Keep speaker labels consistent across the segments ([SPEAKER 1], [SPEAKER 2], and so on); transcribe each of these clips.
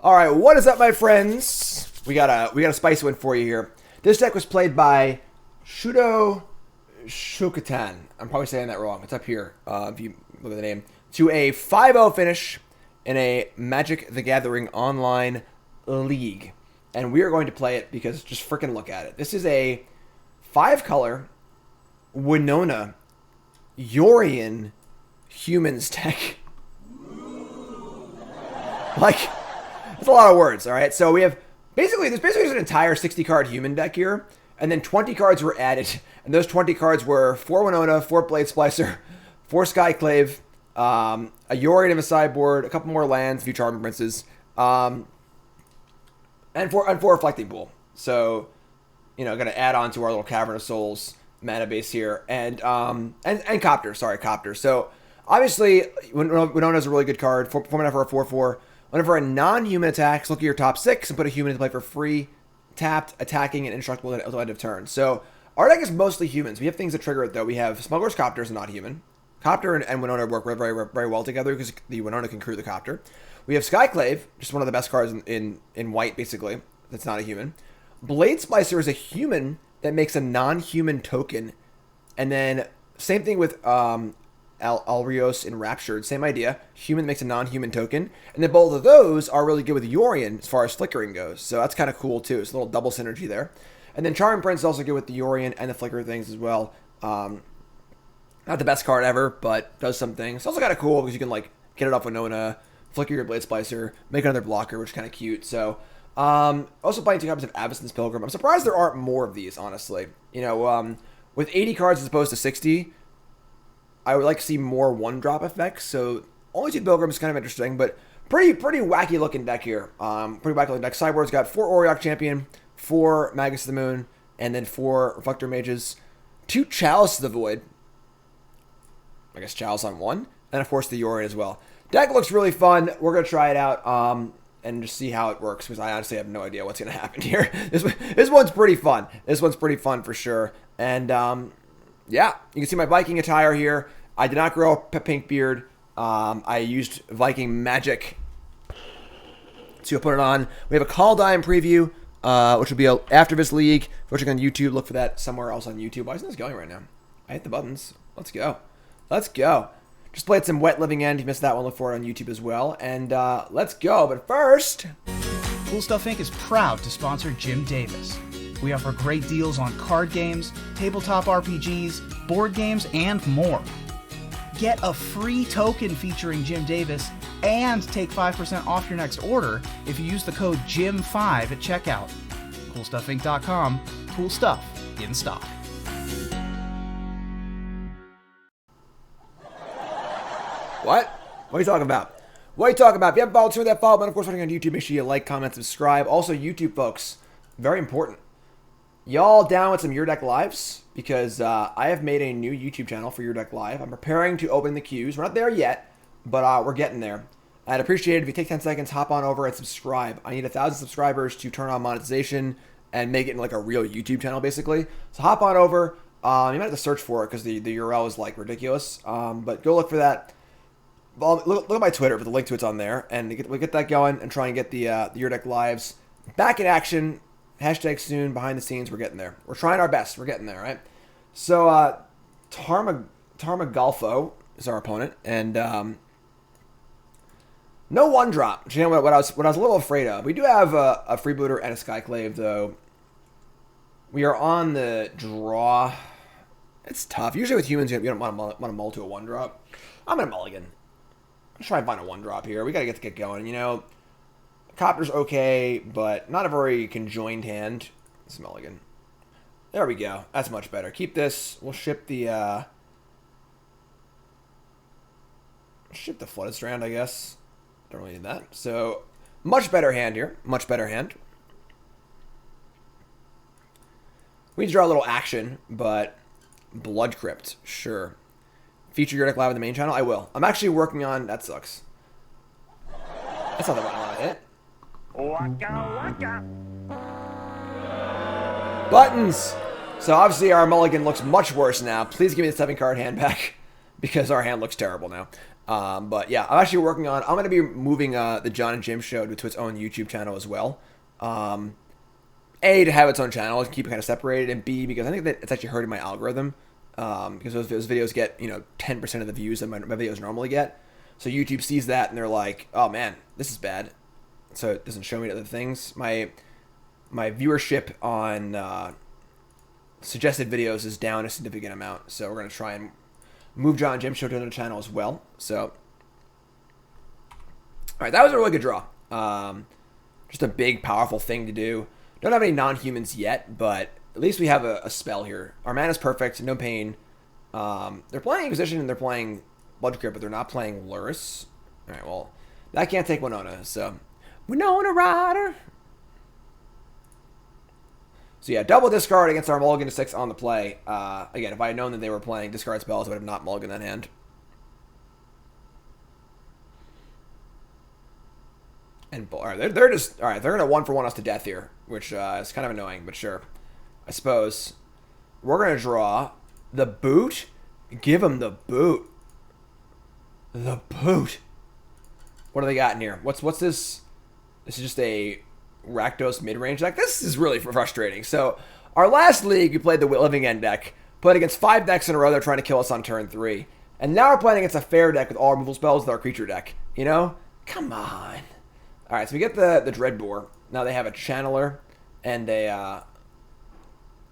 [SPEAKER 1] All right, what is up, my friends? We got a spicy one for you here. This deck was played by Shudo Shokatan. I'm probably saying that wrong. It's up here. If you look at the name, to a 5-0 finish in a Magic: The Gathering online league, and we are going to play it because just freaking look at it. This is a 5-color Winota Yorion humans deck. Like, that's a lot of words, all right? So we have, basically, this basically is an entire 60-card human deck here, and then 20 cards were added, and those 20 cards were 4 Winota, 4 Blade Splicer, 4 Skyclave, a Yorion of a sideboard, a couple more lands, a few Charming Princes, and 4 Reflecting Pool. So, you know, going to add on to our little Cavern of Souls mana base here, and Copter, Copter. So, obviously, Winota is a really good card, 4 mana for a 4/4. Whenever a non-human attacks, look at your top 6 and put a human into play for free, tapped, attacking, and indestructible until the end of turn. So, our deck is mostly humans. We have things that trigger it, though. We have Smuggler's Copter is not human. Copter and Winota work very, very well together because the Winota can crew the Copter. We have Skyclave, just one of the best cards in white, basically. That's not a human. Blade Splicer is a human that makes a non-human token. And then, same thing with Alirios Enraptured, same idea. Human makes a non-human token, and then both of those are really good with Yorion as far as flickering goes. So that's kind of cool too. It's a little double synergy there. And then Charming Prince is also good with the Yorion and the flicker things as well. Not the best card ever, but does some things. It's also kind of cool because you can like get it off Winota, flicker your Blade Splicer, make another blocker, which is kind of cute. So also playing 2 copies of Avacyn's Pilgrim. I'm surprised there aren't more of these, honestly. You know, with 80 cards as opposed to 60. I would like to see more 1-drop effects, so only 2 Pilgrims is kind of interesting, but pretty wacky looking deck here. Pretty wacky looking deck. Sideboard's got 4 Auriok Champion, 4 Magus of the Moon, and then 4 Reflector Mages, 2 Chalice of the Void. I guess Chalice on 1, and of course the Yorion as well. Deck looks really fun. We're going to try it out and just see how it works, because I honestly have no idea what's going to happen here. This one's pretty fun. This one's pretty fun for sure. And yeah, you can see my Viking attire here. I did not grow a pink beard. I used Viking magic to put it on. We have a Kaldheim preview, which will be after this league. If you're watching on YouTube, look for that somewhere else on YouTube. Why isn't this going right now? I hit the buttons. Let's go. Let's go. Just played some Wet Living End. If you missed that one, look for it on YouTube as well. And let's go. But first,
[SPEAKER 2] Cool Stuff Inc. is proud to sponsor Jim Davis. We offer great deals on card games, tabletop RPGs, board games, and more. Get a free token featuring Jim Davis and take 5% off your next order if you use the code JIM5 at checkout. CoolStuffInc.com. Cool stuff in stock.
[SPEAKER 1] what? What are you talking about? What are you talking about? If you haven't followed, turn that follow button. Of course, watching on YouTube, make sure you like, comment, subscribe. Also, YouTube folks, very important. Y'all down with some Your Deck Lives? Because I have made a new YouTube channel for Your Deck Live. I'm preparing to open the queues. We're not there yet, but we're getting there. I'd appreciate it if you take 10 seconds, hop on over and subscribe. I need 1,000 subscribers to turn on monetization and make it in like a real YouTube channel, basically. So hop on over. You might have to search for it because the URL is like ridiculous. But go look for that. Look at my Twitter, but the link to it's on there. And we'll get that going and try and get the Your Deck Lives back in action. Hashtag soon, behind the scenes, we're getting there. We're trying our best. We're getting there, right? So, Tarmagalfo is our opponent, and no 1-drop. You know what I was a little afraid of. We do have a Freebooter and a Skyclave, though. We are on the draw. It's tough. Usually with humans, you don't want to mull to a 1-drop. I'm going to mulligan. Let's try and find a 1-drop here. We got to get going, you know. Copter's okay, but not a very conjoined hand. It's mulligan. There we go. That's much better. Keep this. We'll ship the Flooded Strand, I guess. Don't really need that. So, much better hand here. Much better hand. We need to draw a little action, but Blood Crypt, sure. Feature Your Deck Live in the main channel? I will. I'm actually working on... That sucks. That's not the one I want to hit.
[SPEAKER 3] Waka waka.
[SPEAKER 1] Buttons! So obviously our mulligan looks much worse now. Please give me the 7-card hand back because our hand looks terrible now. But yeah, I'm actually working on. I'm going to be moving the John and Jim show to its own YouTube channel as well. A, to have its own channel and keep it kind of separated, and B, because I think that it's actually hurting my algorithm. Because those videos get 10% of the views that my videos normally get. So YouTube sees that and they're like, oh man, this is bad. So it doesn't show me other things. My viewership on suggested videos is down a significant amount. So we're going to try and move John and Jim show to another channel as well. So, all right, that was a really good draw. Just a big, powerful thing to do. Don't have any non-humans yet, but at least we have a spell here. Our mana's perfect, no pain. They're playing Inquisition and they're playing Blood Crypt, but they're not playing Luris. All right, well, that can't take Winota, so Winona Rider. So yeah, double discard against our mulligan to 6 on the play. Again, if I had known that they were playing discard spells, I would have not mulliganed that hand. And all right, they're just all right. They're gonna 1-for-1 us to death here, which is kind of annoying, but sure. I suppose we're gonna draw the boot. Give them the boot. The boot. What do they got in here? What's this? This is just a Rakdos mid-range deck. This is really frustrating. So our last league, we played the Living End deck. Played against 5 decks in a row. They're trying to kill us on turn 3, and now we're playing against a fair deck with all removal spells with our creature deck. You know, come on. All right, so we get the Dreadbore. Now they have a Channeler and a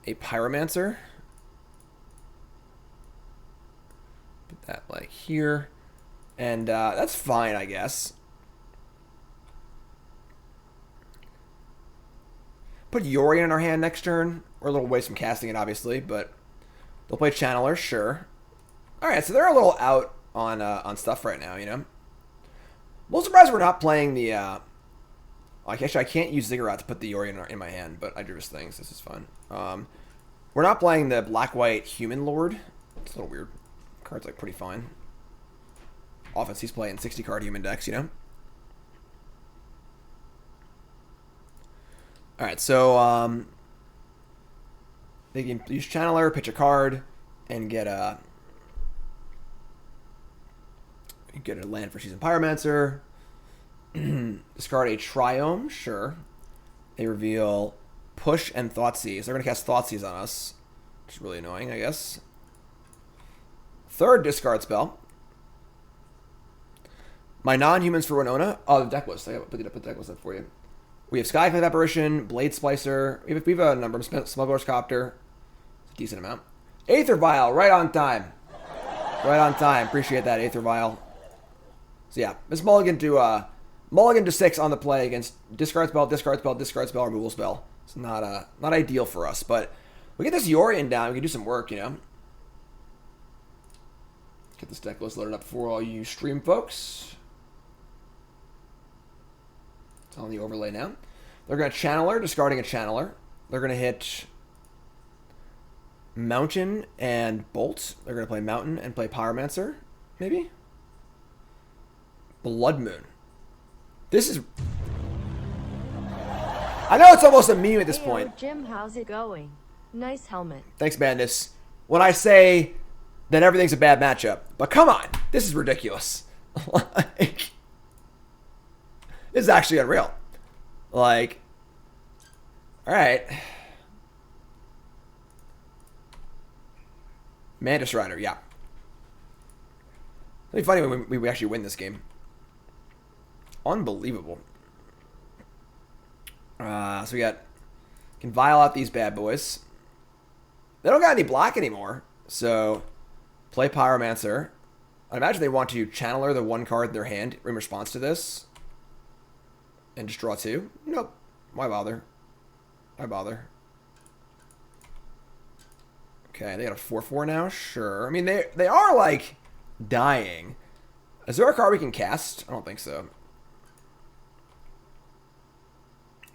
[SPEAKER 1] Pyromancer. Put that like here, and that's fine, I guess. Put Yorion in our hand next turn. We're a little ways from casting it, obviously, but they'll play Channeler, sure. All right, so they're a little out on stuff right now, you know. I'm a little surprised we're not playing the... actually, I can't use Ziggurat to put the Yorion in my hand, but I drew his things. This is fun. We're not playing the Black-White Human Lord. It's a little weird. Card's like pretty fine. Offense, he's playing 60-card human decks, you know. All right, so they can use Channeler, pitch a card, and get a land for Season Pyromancer. Discard a Triome, sure. They reveal Push and Thoughtseize. They're going to cast Thoughtseize on us, which is really annoying, I guess. Third discard spell. My non-humans for Winona. Oh, the deck list. I got to put the deck list up for you. We have Skyclave Apparition, Blade Splicer. We have a number of Smuggler's Copter. It's a decent amount. Aether Vial, right on time. Right on time. Appreciate that, Aether Vial. So yeah, this mulligan to 6 on the play against discard spell, discard spell, discard spell, removal spell. It's not ideal for us, but we get this Yorion down, we can do some work, you know. Get this deck list loaded up for all you stream folks. It's on the overlay now. They're going to Channeler, discarding a Channeler. They're going to hit Mountain and Bolt. They're going to play Mountain and play Pyromancer, maybe? Blood Moon. This is... I know it's almost a meme at this point.
[SPEAKER 4] Jim, how's it going? Nice helmet.
[SPEAKER 1] Thanks, Mantis. When I say that everything's a bad matchup, but come on, this is ridiculous. Like, this is actually unreal. Like, all right. Mantis Rider, yeah. It'll be funny when we actually win this game. Unbelievable. So we can vial out these bad boys. They don't got any block anymore, so play Pyromancer. I imagine they want to Channeler the 1 card in their hand in response to this. And just draw 2? Nope. Why bother? Why bother? Okay, they got a 4/4 now? Sure. I mean, they are, like, dying. Is there a card we can cast? I don't think so.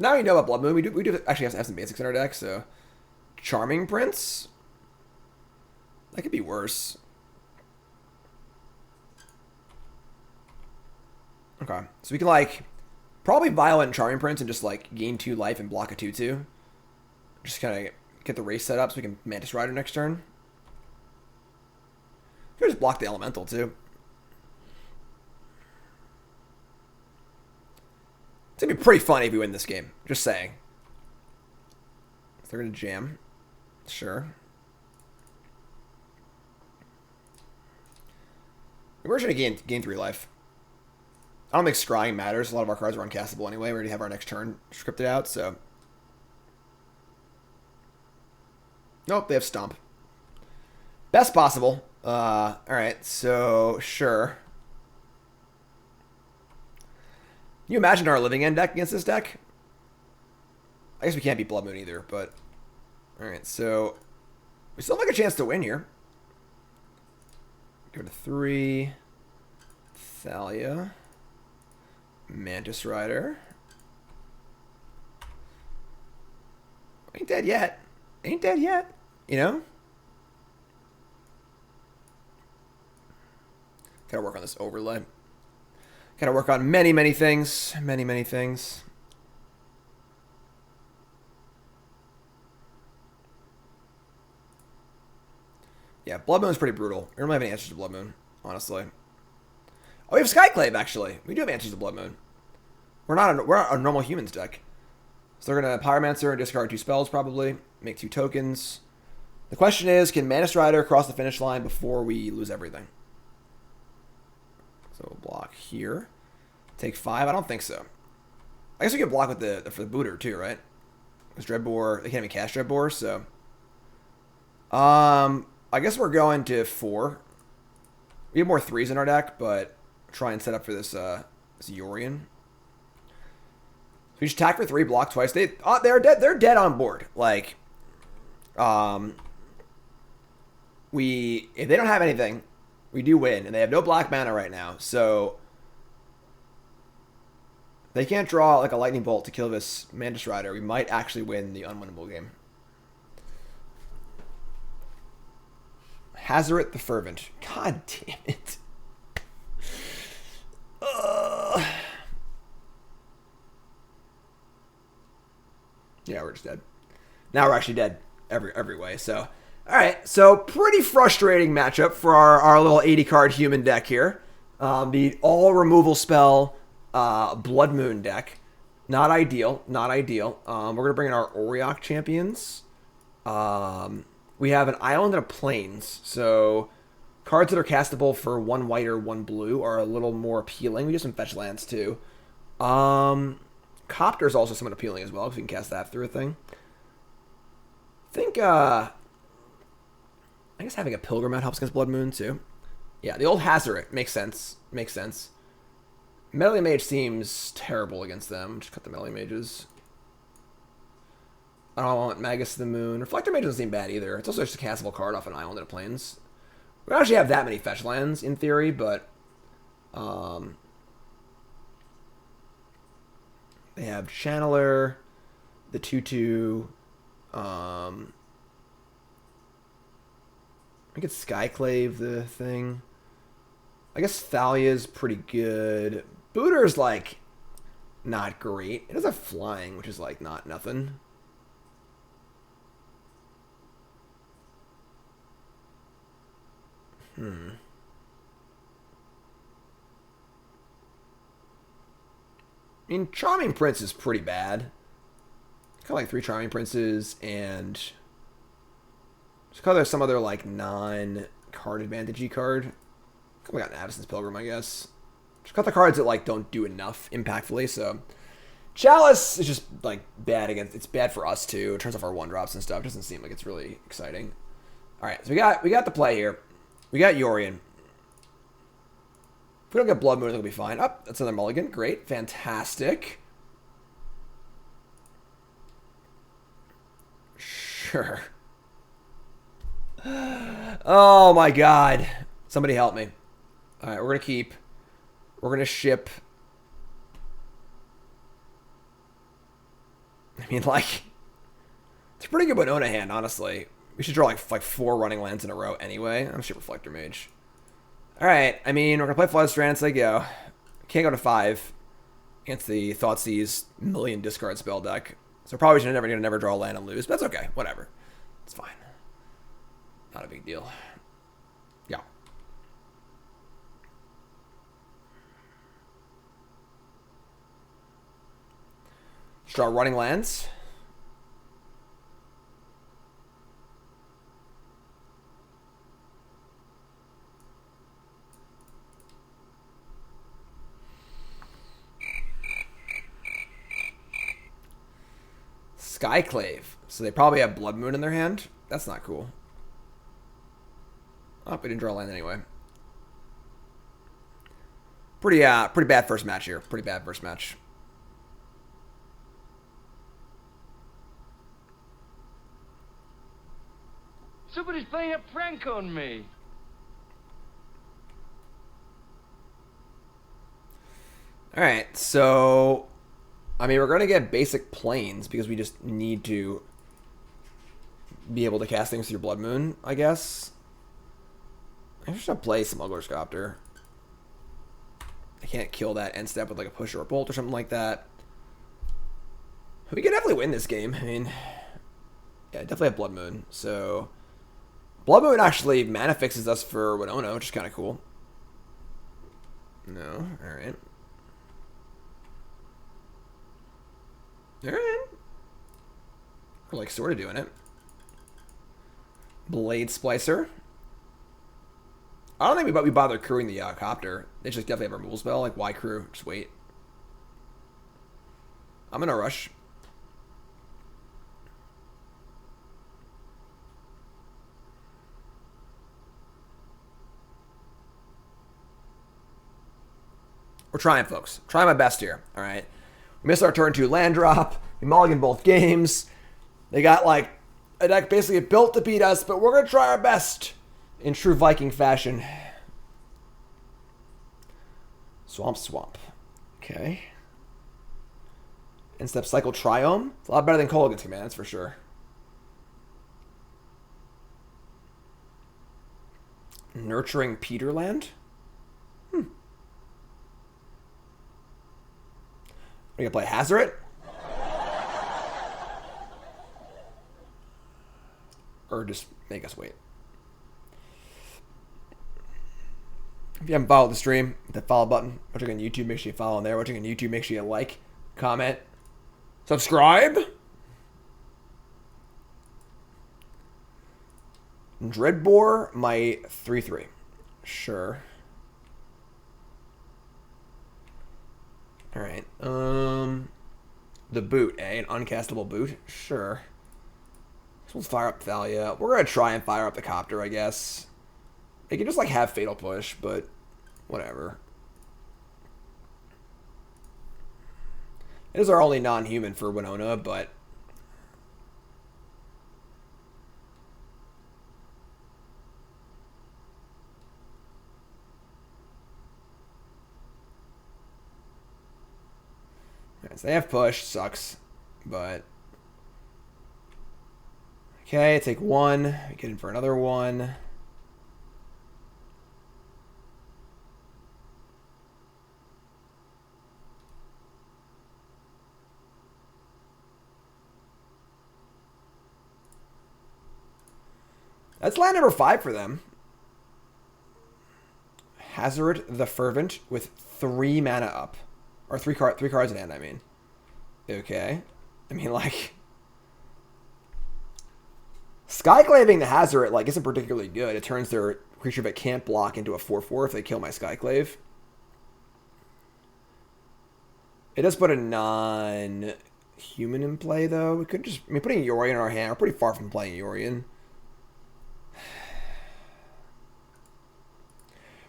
[SPEAKER 1] Now you know about Blood Moon. We do actually have some basics in our deck, so... Charming Prince? That could be worse. Okay. So we can, like... Probably Violent Charming Prince and just, like, gain 2 life and block a 2/2. Just kind of get the race set up so we can Mantis Rider next turn. You can just block the Elemental, too. It's going to be pretty funny if we win this game. Just saying. They're going to jam. Sure. We're going to gain 3 life. I don't think scrying matters. A lot of our cards are uncastable anyway. We already have our next turn scripted out, so. Nope, they have Stomp. Best possible. Alright, so, sure. Can you imagine our Living End deck against this deck? I guess we can't beat Blood Moon either, but... Alright, so... We still have like a chance to win here. Go to 3. Thalia. Mantis Rider. Ain't dead yet. Ain't dead yet. You know? Gotta work on this overlay. Gotta work on many, many things. Many, many things. Yeah, Blood Moon's pretty brutal. We don't have any answers to Blood Moon, honestly. Oh, we have Skyclave, actually. We do have answers to Blood Moon. We're a normal humans deck. So they're going to Pyromancer and discard 2 spells, probably. Make 2 tokens. The question is, can Mantis Rider cross the finish line before we lose everything? So we'll block here. Take 5? I don't think so. I guess we could block with for the booter, too, right? Because Dreadbore, they can't even cast Dreadbore, so... I guess we're going to 4. We have more 3s in our deck, but try and set up for this Yorion. We just attack for 3, block twice. They're dead. They're dead on board. Like, if they don't have anything, we do win, and they have no black mana right now, so they can't draw like a lightning bolt to kill this Mantis Rider. We might actually win the unwinnable game. Hazoret the Fervent. God damn it. Yeah, we're just dead. Now we're actually dead every way. So, all right. So pretty frustrating matchup for our little 80-card human deck here. The all removal spell Blood Moon deck. Not ideal. Not ideal. We're gonna bring in our Auriok Champions. We have an island and a plains. So cards that are castable for 1 white or 1 blue are a little more appealing. We do some fetch lands too. Copter is also somewhat appealing as well, because we can cast that through a thing. I think, I guess having a Pilgrim out helps against Blood Moon, too. Yeah, the old Hazoret makes sense. Makes sense. Meddling Mage seems terrible against them. Just cut the Meddling Mages. I don't want Magus to the Moon. Reflector Mage doesn't seem bad either. It's also just a castable card off an island and a plains. We don't actually have that many fetch lands, in theory, but... they have Channeler, the 2/2. I think it's Skyclave, the thing. I guess Thalia's pretty good. Booter's, like, not great. It does have flying, which is, like, not nothing. I mean, Charming Prince is pretty bad. Kind of like 3 Charming Princes, and just because there's some other like non-card advantage-y card. We got an Avacyn's Pilgrim, I guess. Just got the cards that like don't do enough impactfully. So Chalice is just like bad against. It's bad for us too. It turns off our 1-drops and stuff. It doesn't seem like it's really exciting. All right, so we got the play here. We got Yorion. If we don't get Blood Moon, it'll be fine. Oh, that's another mulligan. Great. Fantastic. Sure. Oh, my God. Somebody help me. All right, we're going to keep. We're going to ship. I mean, like, it's a pretty good Winota hand, honestly. We should draw like 4 running lands in a row anyway. I'm going to ship Reflector Mage. Alright, I mean, we're going to play Flooded Strand as they go. Can't go to 5 against the Thoughtseize million discard spell deck. So probably should never draw a land and lose, but that's okay. Whatever. It's fine. Not a big deal. Yeah. draw running lands. Skyclave. So they probably have Blood Moon in their hand. That's not cool. Oh, we didn't draw land anyway. Pretty bad first match here. Pretty bad first match.
[SPEAKER 3] Somebody's playing a prank on me.
[SPEAKER 1] Alright, so I mean, we're going to get basic planes because we just need to be able to cast things through Blood Moon, I guess. I should play Smuggler's Copter. I can't kill that end step with like a push or a bolt or something like that. We can definitely win this game. I mean, yeah, definitely have Blood Moon. So, Blood Moon actually mana fixes us for Winota, which is kind of cool. No, alright. Alright. We're like sort of doing it. Blade Splicer. I don't think we bother crewing the Copter. They just definitely have a removal spell. Like, why crew? Just wait. I'm in a rush. We're trying, folks. Trying my best here. All right. We missed our turn 2 land drop. We mulliganed both games. They got like a deck basically built to beat us, but we're going to try our best in true Viking fashion. Swamp. Okay. End step cycle Triome. It's a lot better than Kolaghan's Command, that's for sure. Nurturing Peterland. Are you going to play Hazoret? Or just make us wait? If you haven't followed the stream, hit that follow button. Watching on YouTube, make sure you follow on there. Watching on YouTube, make sure you like, comment, subscribe. Dreadbore, my 3/3. Sure. Alright. The boot, eh? An uncastable boot? Sure. So let's fire up Thalia. We're going to try and fire up the Copter, I guess. They can just, like, have Fatal Push, but whatever. It is our only non-human for Winota, but so they have push, sucks, but okay, take 1, we get in for another 1. That's land number 5 for them. Hazoret the Fervent with 3 mana up. Or 3 cards in hand, I mean. Okay. I mean, like, Skyclaving the Hazoret, like, isn't particularly good. It turns their creature that can't block into a 4/4 if they kill my Skyclave. It does put a non-human in play, though. We could just, I mean, putting Yorion in our hand, we're pretty far from playing Yorion.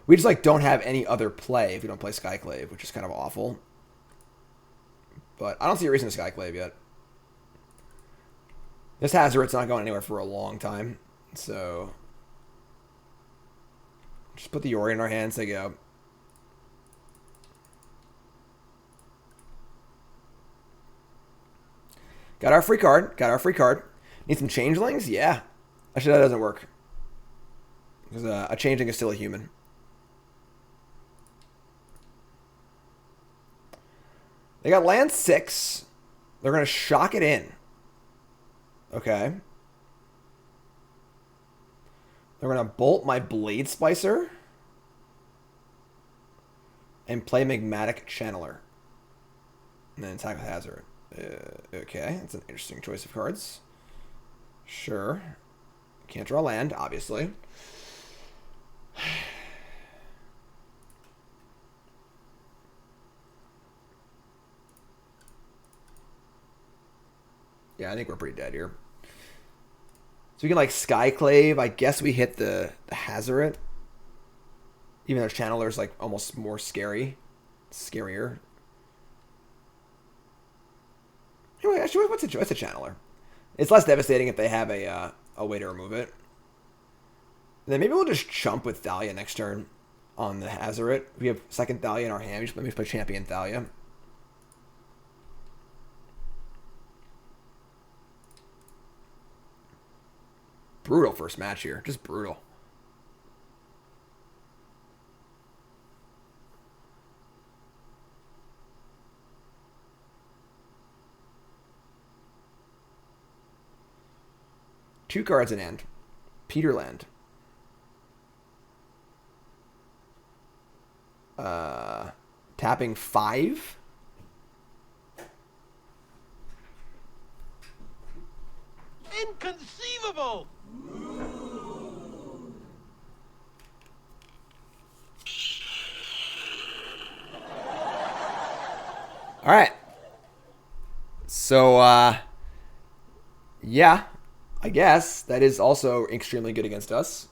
[SPEAKER 1] We just, like, don't have any other play if we don't play Skyclave, which is kind of awful. But I don't see a reason to Skyclave yet. This Hazoret's not going anywhere for a long time. So just put the Yorion in our hands. They go. Got our free card. Need some changelings? Yeah. Actually, that doesn't work. Because a changeling is still a human. They got land 6. They're going to shock it in. Okay. They're going to bolt my Blade Splicer. And play Magmatic Channeler. And then attack with Hazoret. Okay, that's an interesting choice of cards. Sure. Can't draw land, obviously. Yeah, I think we're pretty dead here. So we can like Skyclave. I guess we hit the Hazoret. Even though Channeler's like almost more scary. Scarier. Anyway, actually, what's a Channeler? It's less devastating if they have a way to remove it. And then maybe we'll just chump with Thalia next turn on the Hazoret. We have second Thalia in our hand. Let me play Champion Thalia. Brutal first match here. Just brutal. Two cards in hand. Peterland. Tapping 5.
[SPEAKER 3] Inconceivable!
[SPEAKER 1] All right. So, yeah, I guess that is also extremely good against us.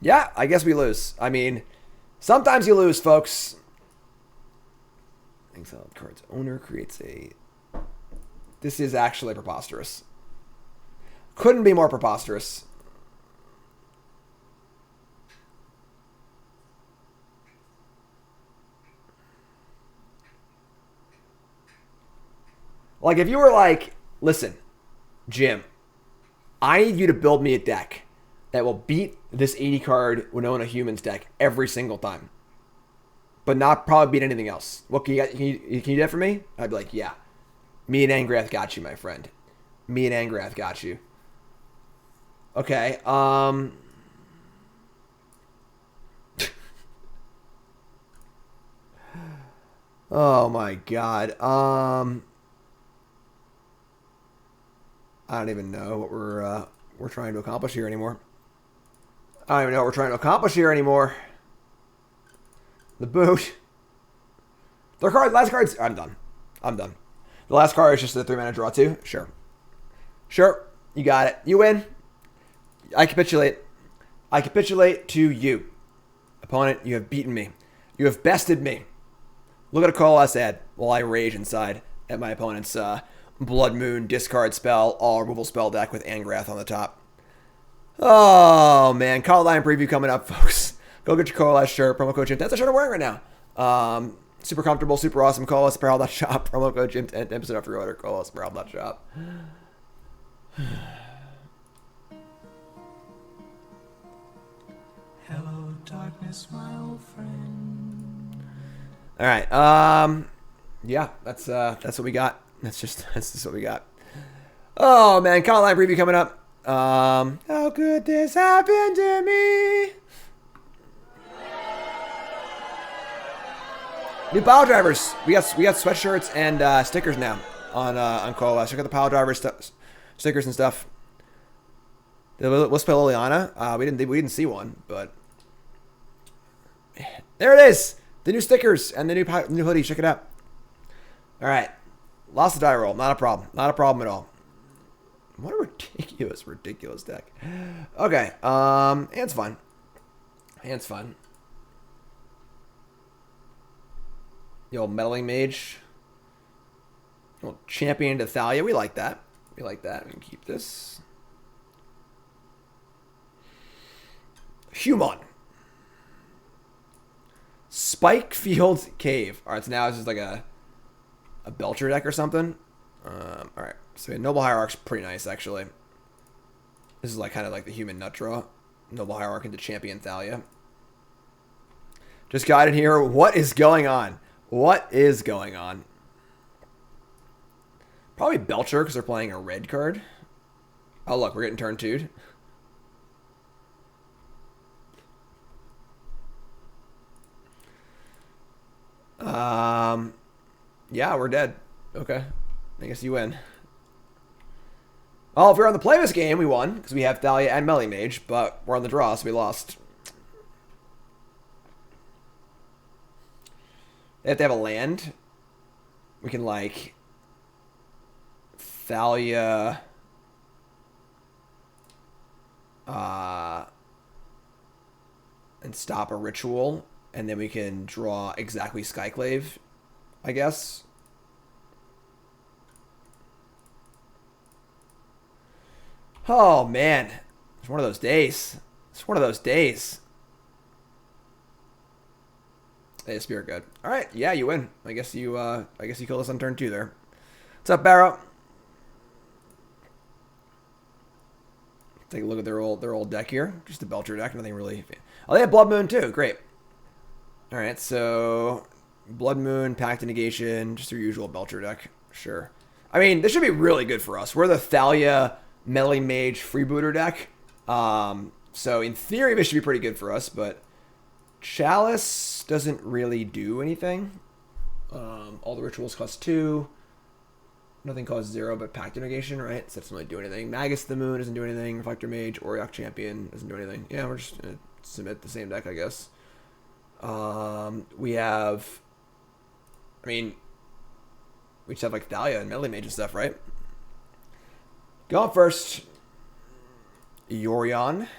[SPEAKER 1] Yeah, I guess we lose. I mean, sometimes you lose, folks. Exiled card's owner creates a... This is actually preposterous. Couldn't be more preposterous. Like, if you were like, listen, Jim, I need you to build me a deck that will beat this 80-card Winota Humans deck every single time, but not probably beat anything else. What can you do that for me? I'd be like, yeah. Me and Angrath got you, my friend. Me and Angrath got you. Okay, oh my god. I don't even know what we're trying to accomplish here anymore. I don't even know what we're trying to accomplish here anymore. The boot. Their card, last cards. I'm done. The last card is just a 3-mana draw too. Sure. You got it. You win. I capitulate. I capitulate to you. Opponent, you have beaten me. You have bested me. Look at a Coalesce ad while I rage inside at my opponent's Blood Moon discard spell, all removal spell deck with Angrath on the top. Oh, man. Call line preview coming up, folks. Go get your Coalesce shirt. Promo code Jim. That's the shirt I'm wearing right now. Super comfortable, super awesome. Coalesce Apparel.shop. Promo code Jim. 10% off your order. Coalesce Apparel.shop.
[SPEAKER 5] Hello, darkness, my old friend.
[SPEAKER 1] All right. Yeah, that's what we got. That's just what we got. Oh man, call line preview coming up. How could this happen to me? New pile drivers. We got sweatshirts and stickers now on Coalesce. Check out the pile drivers stickers and stuff. Let's play Liliana. We didn't see one, but there it is. The new stickers and the new hoodie. Check it out. All right. Lost the die roll. Not a problem. Not a problem at all. What a ridiculous deck. Okay. Hand's fine. Hand's fine. The old Meddling Mage. Old Champion to Thalia. We like that. We like that. We can keep this. Human. Spikefield Cave. All right, so now it's just like a Belcher deck or something. All right, so Noble Hierarch's pretty nice, actually. This is like kind of like the human nut draw. Noble Hierarch into Champion Thalia. Just got in here. What is going on? What is going on? Probably Belcher because they're playing a red card. Oh, look, we're getting turn 2'd. Yeah, we're dead. Okay. I guess you win. Well, if we're on the play this game, we won, because we have Thalia and Meddling Mage, but we're on the draw, so we lost. They have to have a land. We can, like, Thalia... and stop a ritual, and then we can draw exactly Skyclave, I guess. Oh, man. It's one of those days. It's one of those days. Hey, Spirit God. All right, yeah, you win. I guess you killed us on turn 2 there. What's up, Barrow? Take a look at their old deck here. Just a Belcher deck, nothing really. Oh, they have Blood Moon too. Great. All right, so Blood Moon, Pact of Negation, just their usual Belcher deck. Sure. I mean, this should be really good for us. We're the Thalia Meddling Mage Freebooter deck. So in theory, this should be pretty good for us, but Chalice doesn't really do anything. All the rituals cost 2. Nothing costs 0 but Pact of Negation, right? So that doesn't really do anything. Magus the Moon doesn't do anything. Reflector Mage, Auriok Champion doesn't do anything. Yeah, we're just going to submit the same deck, I guess. We have... I mean... we just have like Thalia and Meddling Mage and stuff, right? Going first. Yorion.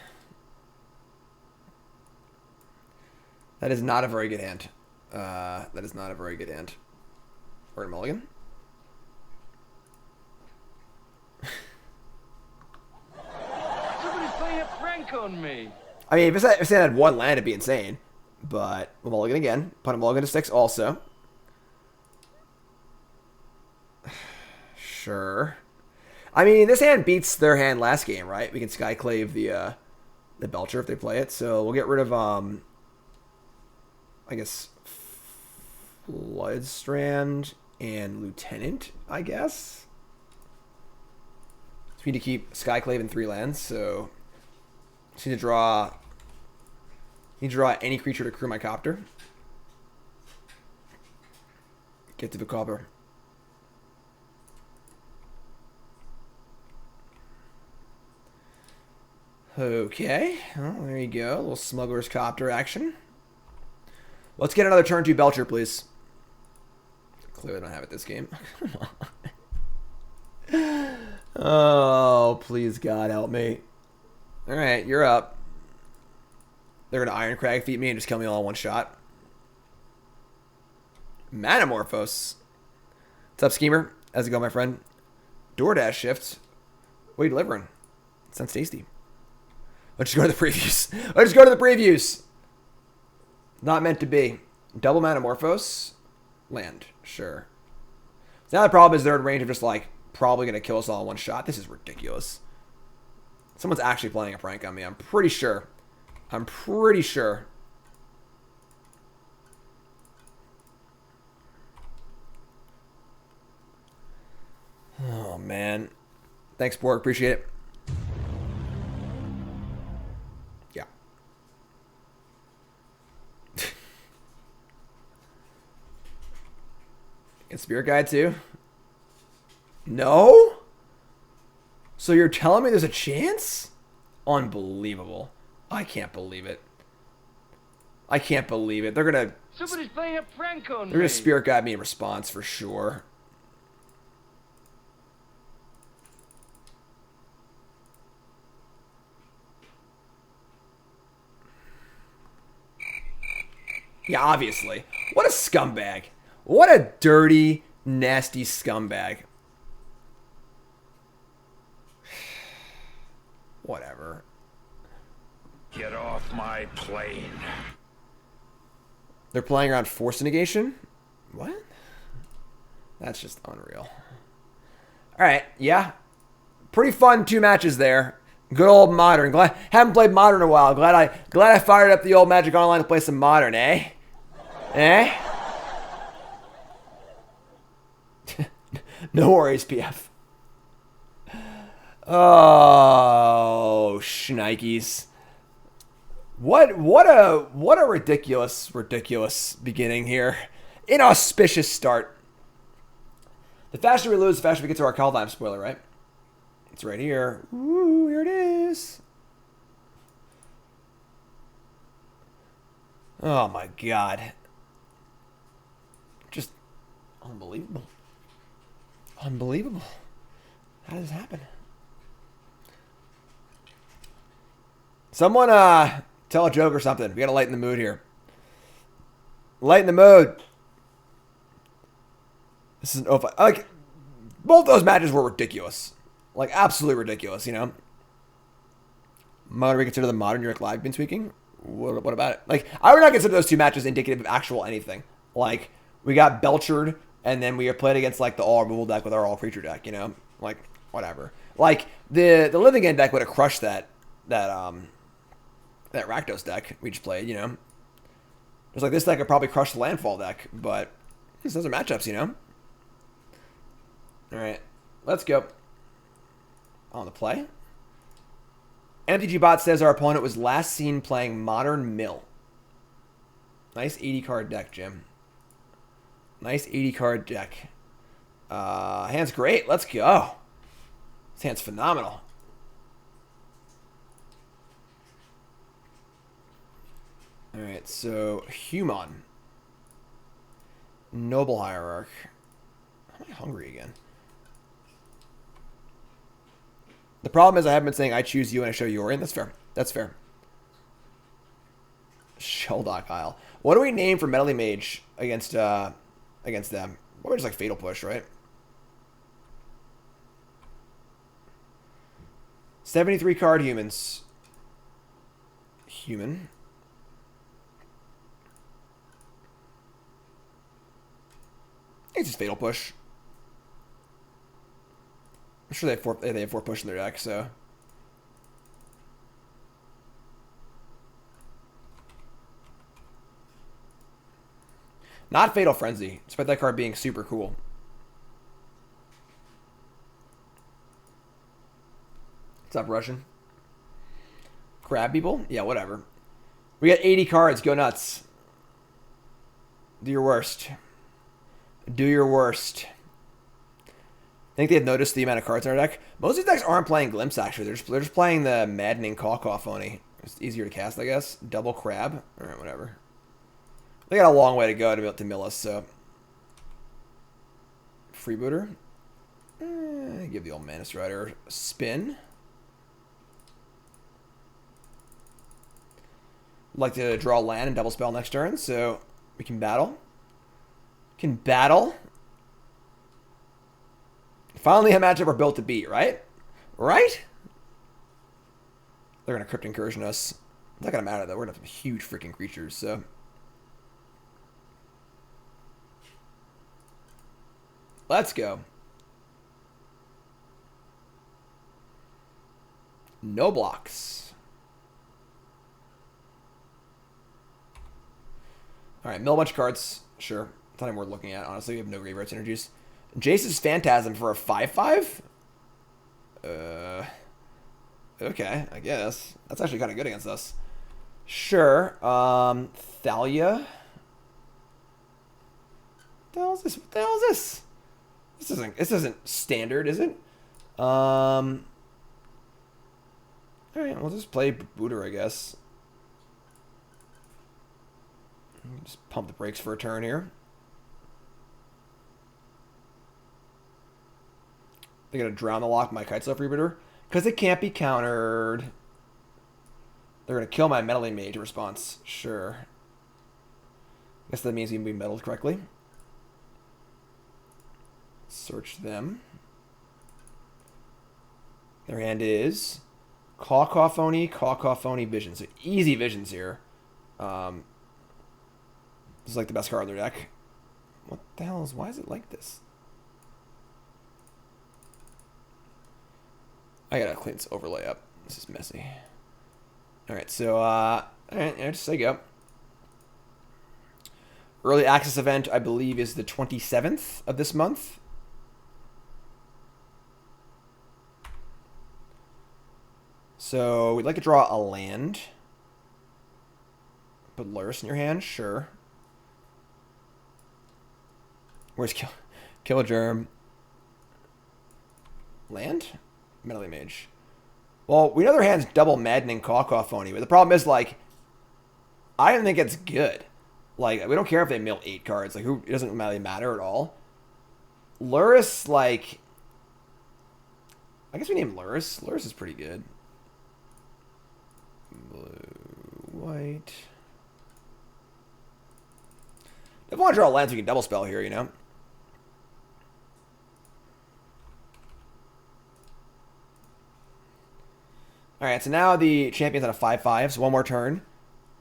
[SPEAKER 1] That is not a very good hand. That is not a very good hand. Or a mulligan.
[SPEAKER 3] Somebody's playing a prank on me.
[SPEAKER 1] I mean, if it had one land, it'd be insane. But we'll mulligan again. Put a mulligan to 6 also. Sure. I mean, this hand beats their hand last game, right? We can Skyclave the Belcher if they play it. So we'll get rid of, I guess, Flooded Strand and Lieutenant, I guess. So we need to keep Skyclave in 3 lands, so just need to draw any creature to crew my Copter. Get to the Copter. Okay, well, there you go. A little Smuggler's Copter action. Let's get another turn 2 Belcher, please. Clearly don't have it this game. Come on. Oh, please, God, help me. Alright, you're up. They're going to Iron Crag feed me and just kill me all in one shot. Manamorphose. What's up, Schemer? How's it going, my friend? DoorDash shift. What are you delivering? Sounds tasty. Let's just go to the previews. Let's go to the previews. Not meant to be. Double Manamorphose. Land. Sure. So now the problem is they're in range of just like probably going to kill us all in one shot. This is ridiculous. Someone's actually playing a prank on me. I'm pretty sure. I'm pretty sure. Oh, man. Thanks, Borg. Appreciate it. Yeah. And Spirit Guide, too? No? So you're telling me there's a chance? Unbelievable. I can't believe it. I can't believe it. They're gonna...
[SPEAKER 3] Somebody's playing a prank on me.
[SPEAKER 1] They're gonna Spirit Guide me in response for sure. Yeah, obviously. What a scumbag. What a dirty, nasty scumbag. Whatever.
[SPEAKER 6] Get off my plane.
[SPEAKER 1] They're playing around Force Negation? What? That's just unreal. Alright, yeah. Pretty fun 2 matches there. Good old Modern. Glad haven't played Modern in a while. Glad I fired up the old Magic Online to play some Modern, eh? Eh? No worries, PF. Oh, shnikes. What a ridiculous beginning here. inauspicious start. The faster we lose, the faster we get to our Kaldheim spoiler, right? It's right here. Ooh, here it is. Oh my god. Just unbelievable. Unbelievable. How does this happen? Someone tell a joke or something. We gotta lighten the mood here. Lighten the mood. This is like both those matches were ridiculous. Like absolutely ridiculous, you know. Modern reconsider the modern York Live been tweaking? What about it? Like, I would not consider those two matches indicative of actual anything. Like, we got Belchered, and then we played against, like, the all-removal deck with our all-creature deck, you know? Like, whatever. Like, the Living End deck would have crushed that Rakdos deck we just played, you know? It's like, this deck could probably crush the Landfall deck, but those are matchups, you know? Alright, let's go. On the play. MTG Bot says our opponent was last seen playing Modern Mill. Nice 80 card deck, Jim. Nice 80 card deck. Hand's great. Let's go. This hand's phenomenal. Alright, so Human. Noble Hierarch. Am I hungry again? The problem is I haven't been saying I choose you and I show Yorion. That's fair. That's fair. Sheldock Isle. What do we name for Meddling Mage against them? Probably just like Fatal Push, right? 73 card humans. Human. It's just Fatal Push. I'm sure they have 4 push in their deck, so. Not Fatal Frenzy, despite that card being super cool. What's up, Russian? Crab people? Yeah, whatever. We got 80 cards. Go nuts. Do your worst. Do your worst. I think they've noticed the amount of cards in our deck. Most of these decks aren't playing Glimpse, actually. They're just playing the Maddening Cacophony. It's easier to cast, I guess. Double Crab. Alright, whatever. They got a long way to go to mill us, so. Freebooter. Give the old Mantis Rider a spin. Like to draw land and double spell next turn, so we can battle. Can battle. Finally, a matchup we're built to beat, right? Right? They're going to Crypt Incursion us. It's not going to matter, though. We're going to have some huge freaking creatures, so. Let's go. No blocks. Alright, mill a bunch of cards. Sure. It's not even worth looking at, honestly. We have no graveyard synergies. Jace's Phantasm for a 5/5? Okay, I guess. That's actually kind of good against us. Sure. Thalia. What the hell is this? What the hell is this? This isn't standard, is it? Alright, we'll just play Booter, I guess. Just pump the brakes for a turn here. They're going to drown the lock my Kitesail Freebooter. Because it can't be countered. They're going to kill my Meddling Mage in response. Sure. Guess that means we can be meddled correctly. Search them. Their hand is Cacophony, Cacophony, Vision. So easy visions here. This is like the best card in their deck. What the hell is... Why is it like this? I gotta clean this overlay up. This is messy. Alright, so, alright, yeah, just say go. Early access event, I believe, is the 27th of this month. So, we'd like to draw a land. Put Lurrus in your hand, sure. Where's Kill a Germ? Land? Meddling Mage. Well, we know their hand's double Maddening Cacophony, but the problem is, like, I don't think it's good. Like, we don't care if they mill 8 cards. Like, it doesn't really matter at all. Luris, like, I guess we name Luris. Luris is pretty good. Blue, white. If I want to draw lands, we can double spell here, you know? Alright, so now the champion's on a 5/5, so one more turn.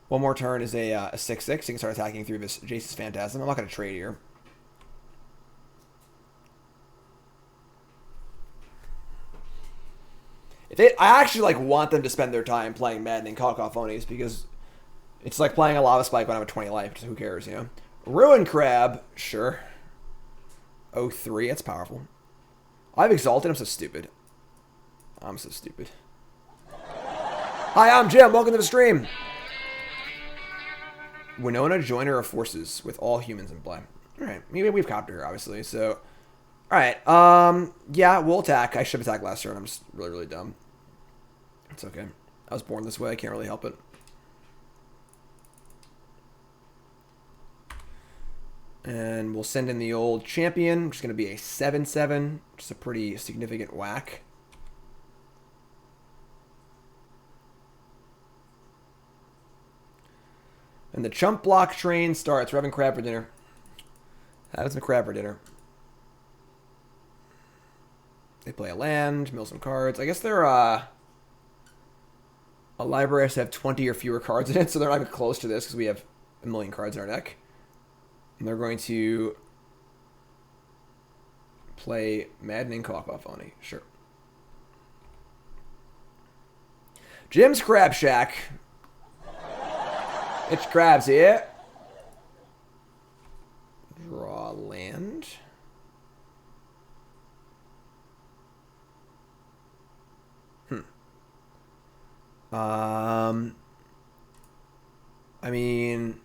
[SPEAKER 1] One more turn is a 6/6. You can start attacking through this Jace's Phantasm. I'm not going to trade here. I actually like want them to spend their time playing Maddening Cacophonies because it's like playing a Lava Spike when I'm at 20 life. Who cares, you know? Ruin Crab, sure. 0-3, that's powerful. I've Exalted. I'm so stupid. I'm so stupid. Hi, I'm Jim. Welcome to the stream. Winota, Joiner of Forces with all humans in play. Alright, maybe we have Copter here, obviously. So, alright. Yeah, we'll attack. I should have attacked last turn. I'm just really, really dumb. It's okay. I was born this way. I can't really help it. And we'll send in the old champion, which is going to be a 7/7. Just a pretty significant whack. And the chump block train starts. We're having crab for dinner. Having some crab for dinner. They play a land, mill some cards. I guess they're a library has to have 20 or fewer cards in it, so they're not even close to this because we have a million cards in our deck. And they're going to play Maddening Cacophony. Sure. Jim's Crab Shack. It's crabs here. Draw land. I mean,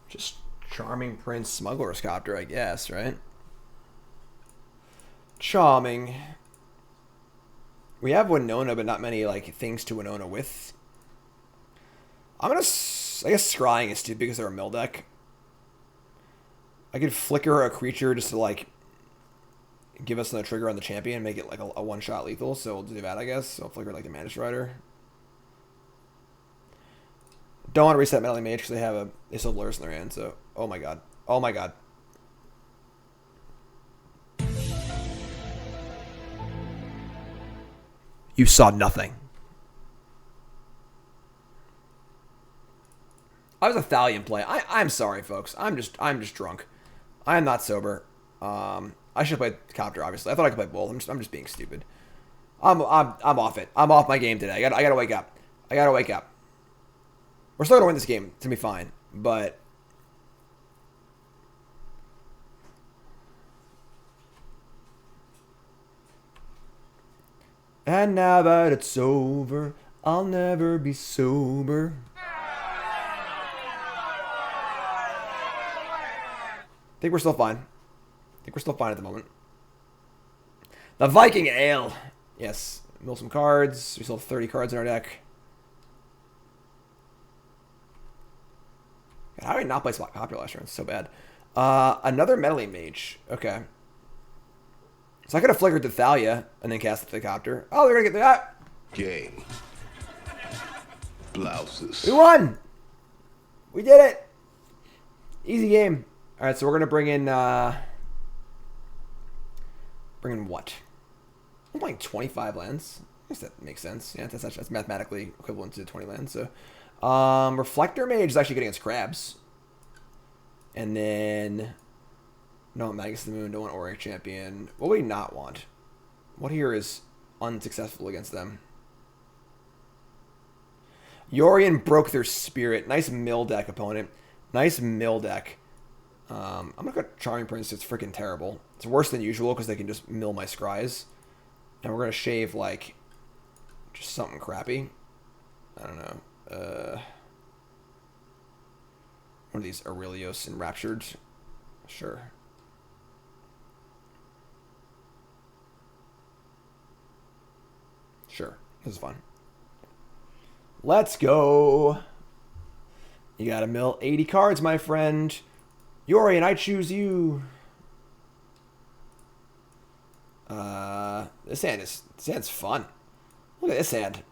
[SPEAKER 1] just Charming Prince Smuggler's Copter, I guess, right? Charming. We have Winona, but not many like things to Winona with. I'm gonna, I guess Scrying is too because they're a mill deck. I could flicker a creature just to like give us another trigger on the champion, make it like a one-shot lethal. So we'll do that, I guess. So I'll flicker like the Mantis Rider. Don't want to reset Meddling Mage because they still have Luris in their hand. So oh my god, oh my god. You saw nothing. I was a Thalia in play. I'm sorry, folks. I'm just drunk. I am not sober. I should have played Copter, obviously. I thought I could play both. I'm just being stupid. I'm off it. I'm off my game today. I gotta wake up. I gotta wake up. We're still gonna win this game. It's gonna be fine. But and now that it's over, I'll never be sober. I think we're still fine. I think we're still fine at the moment. The Viking Ale. Yes. Mill some cards. We still have 30 cards in our deck. God, how did I not play Copter last turn? It's so bad. Another Meddling Mage. Okay. So I could have flickered the Thalia and then cast the Copter. Oh, they're going to get that.
[SPEAKER 6] Game. Blouses.
[SPEAKER 1] We won. We did it. Easy game. All right, so we're going to bring in what? I'm playing 25 lands. I guess that makes sense. Yeah, that's mathematically equivalent to 20 lands. So Reflector Mage is actually getting its crabs. And then no Magus the Moon, don't want Auriok Champion. What would we not want? What here is unsuccessful against them? Yorion broke their spirit. Nice mill deck, opponent. Nice mill deck. I'm gonna go Charming Prince. It's freaking terrible. It's worse than usual because they can just mill my scries. And we're gonna shave like just something crappy. I don't know. One of these Aurelios Enraptured. Sure. Sure. This is fun. Let's go. You gotta mill 80 cards, my friend. Yorion, I choose you. This hand's fun. Look at this hand.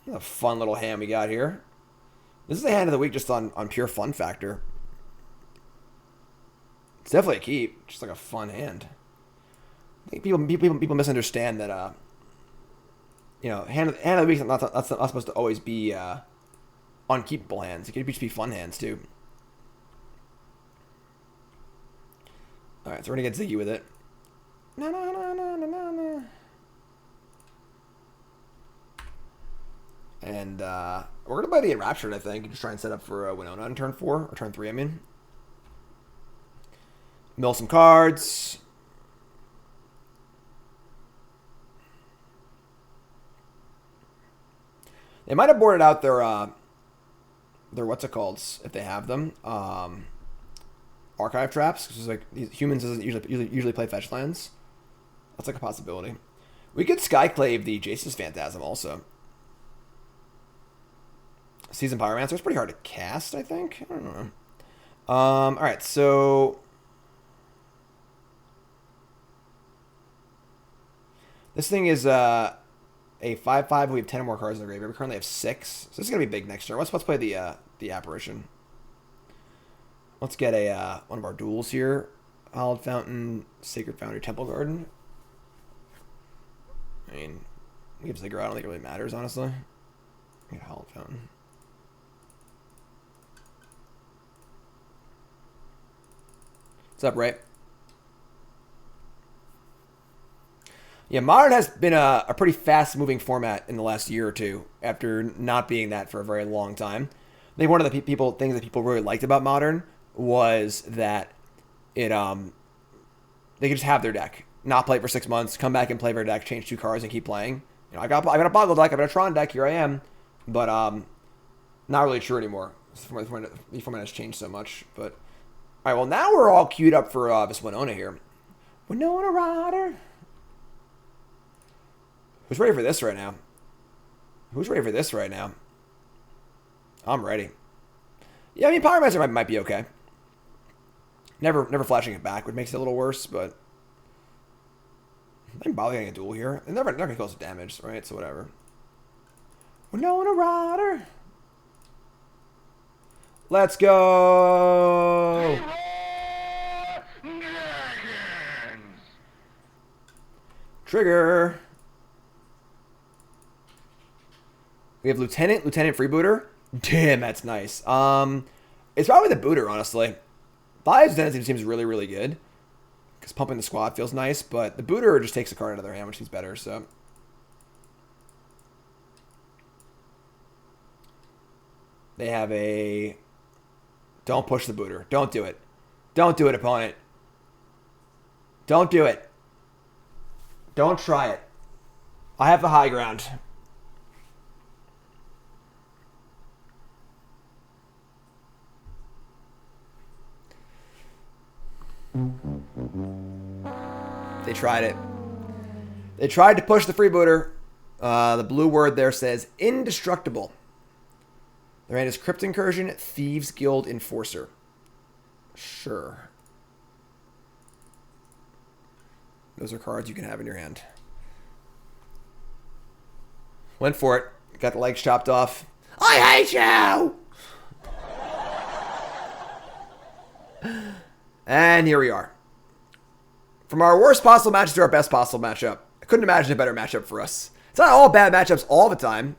[SPEAKER 1] What a fun little hand we got here. This is the hand of the week just on pure fun factor. It's definitely a keep. Just like a fun hand. I think people misunderstand that you know, hand of the week is not supposed to always be unkeepable hands. It could just be fun hands too. Alright, so we're gonna get Ziggy with it. No, no, no, no, no, no, no. And we're gonna play the Enraptured, I think, and just try and set up for Winota on turn 4 or turn 3. I mean, mill some cards. They might have boarded out their what's it called if they have them, archive traps, because like humans doesn't usually play fetch lands. That's like a possibility. We could Skyclave the Jace's Phantasm also. Seasoned Pyromancer is pretty hard to cast, I think. I don't know. All right, so this thing is a 5/5. We have 10 or more cards in the graveyard. We currently have 6, so this is gonna be big next turn. Let's play the Apparition. Let's get a one of our duels here. Hallowed Fountain, Sacred Foundry, Temple Garden. I mean, we have Ziggurat. I don't think it really matters, honestly. We got Hallowed Fountain. What's up, Ray? Yeah, Modern has been a pretty fast-moving format in the last year or two, after not being that for a very long time. I think one of the things that people really liked about Modern was that it they could just have their deck, not play it for 6 months, come back and play their deck, change 2 cards, and keep playing. You know, I got a Boggle deck, I got a Tron deck, here I am, but not really true anymore. The format has changed so much, but. Alright, well now we're all queued up for this Winota here. Winota Rider. Who's ready for this right now? Who's ready for this right now? I'm ready. Yeah, I mean, Pyromancer might be okay. Never flashing it back would make it a little worse, but I think bother getting a duel here. They're never gonna cause damage, right? So whatever. Winota Rider. Let's go! Trigger. We have Lieutenant Freebooter. Damn, that's nice. It's probably the booter, honestly. Thalia's Lieutenant seems really, really good. Because pumping the squad feels nice, but the booter just takes a card out of their hand, which seems better, so. They have a... Don't push the booter. Don't do it. Don't do it, opponent. Don't do it. Don't try it. I have the high ground. They tried it. They tried to push the freebooter. The blue word there says indestructible. Their hand is Crypt Incursion, Thieves Guild Enforcer. Sure. Those are cards you can have in your hand. Went for it. Got the legs chopped off. I hate you! And here we are. From our worst possible matchup to our best possible matchup. I couldn't imagine a better matchup for us. It's not all bad matchups all the time.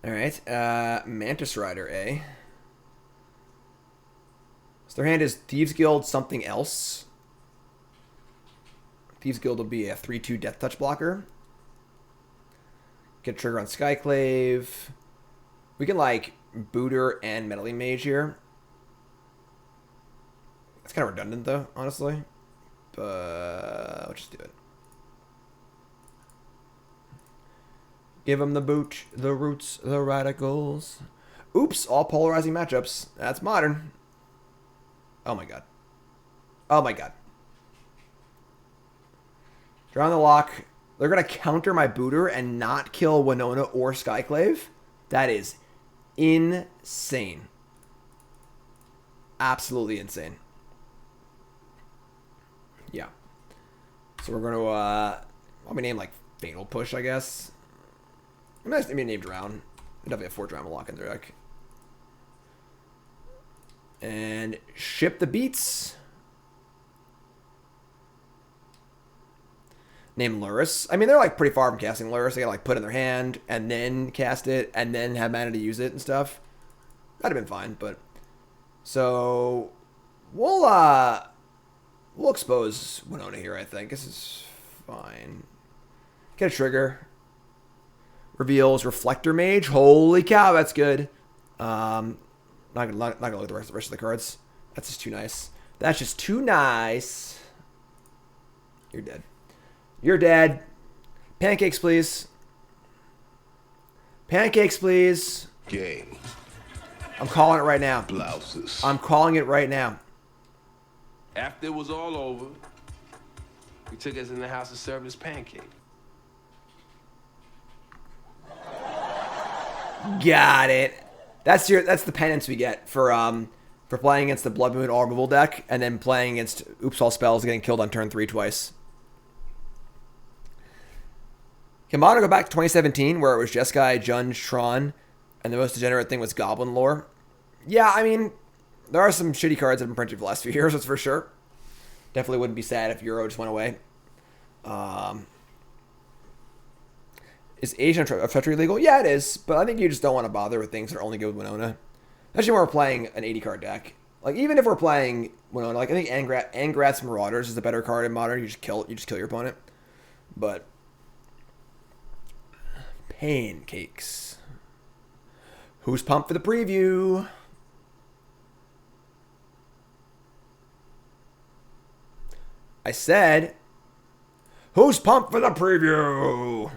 [SPEAKER 1] Alright, Mantis Rider, eh? So their hand is Thieves Guild something else. Thieves Guild will be a 3/2 Death Touch blocker. Get a trigger on Skyclave. We can, like, Booter and Meddling Mage here. It's kind of redundant, though, honestly. But let's just do it. Give them the boot, the roots, the radicals. Oops, all polarizing matchups. That's Modern. Oh my god. Oh my god. Draw on the lock. They're going to counter my booter and not kill Winota or Skyclave. That is insane. Absolutely insane. Yeah. So we're going to, I'll be named like Fatal Push, I guess. I'm going to name Drown. I definitely have 4 Drown to lock in the deck. And ship the beats. Name Luris. I mean, they're like pretty far from casting Luris. They gotta like put it in their hand and then cast it and then have mana to use it and stuff. That'd have been fine, but so we'll expose Winota here, I think. This is fine. Get a trigger. Reveals Reflector Mage. Holy cow, that's good. Not gonna look at the rest of the cards. That's just too nice. That's just too nice. You're dead. You're dead. Pancakes, please. Pancakes, please.
[SPEAKER 7] Game.
[SPEAKER 1] I'm calling it right now.
[SPEAKER 7] Blouses.
[SPEAKER 1] I'm calling it right now.
[SPEAKER 8] After it was all over, he took us in the house to serve us pancake.
[SPEAKER 1] Got it. That's the penance we get for playing against the Blood Moon all removal deck and then playing against Oops All Spells getting killed on turn 3 twice. Can Modern go back to 2017 where it was Jeskai, Jund, Tron, and the most degenerate thing was Goblin Lore? Yeah, I mean, there are some shitty cards that have been printed for the last few years, that's for sure. Definitely wouldn't be sad if Euro just went away. Is Ancient Ziggurat legal? Yeah, it is, but I think you just don't want to bother with things that are only good with Winota. Especially when we're playing an 80 card deck. Like, even if we're playing Winota, like, I think Angrat's Marauders is the better card in Modern. You just kill your opponent. But pancakes. Who's pumped for the preview? I said, who's pumped for the preview?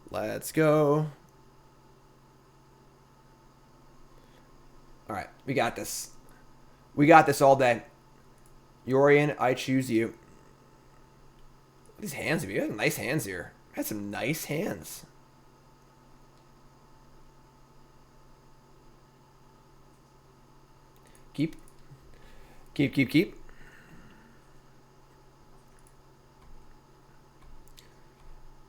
[SPEAKER 1] Let's go. All right, we got this. We got this all day. Yorion, I choose you. These hands of you. You have nice hands here. I had some nice hands. Keep.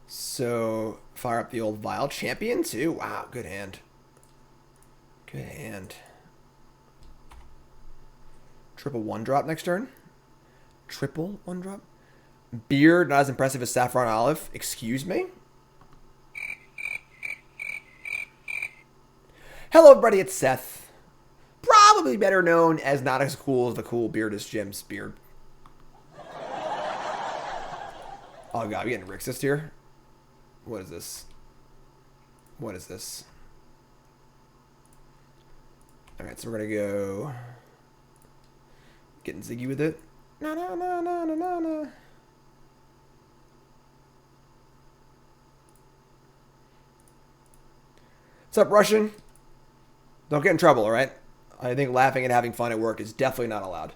[SPEAKER 1] So, fire up the old Vial Champion too. Wow, good hand. Good hand. Triple 1-drop next turn. Triple 1-drop. Beard, not as impressive as Saffron Olive. Excuse me? Hello, everybody. It's Seth. Probably better known as not as cool as the cool Beardist Jim's beard. Oh, God. We getting Rixist here? What is this? What is this? Alright, so we're going to go... Getting Ziggy with it. No. What's up, Russian? Don't get in trouble, alright? I think laughing and having fun at work is definitely not allowed.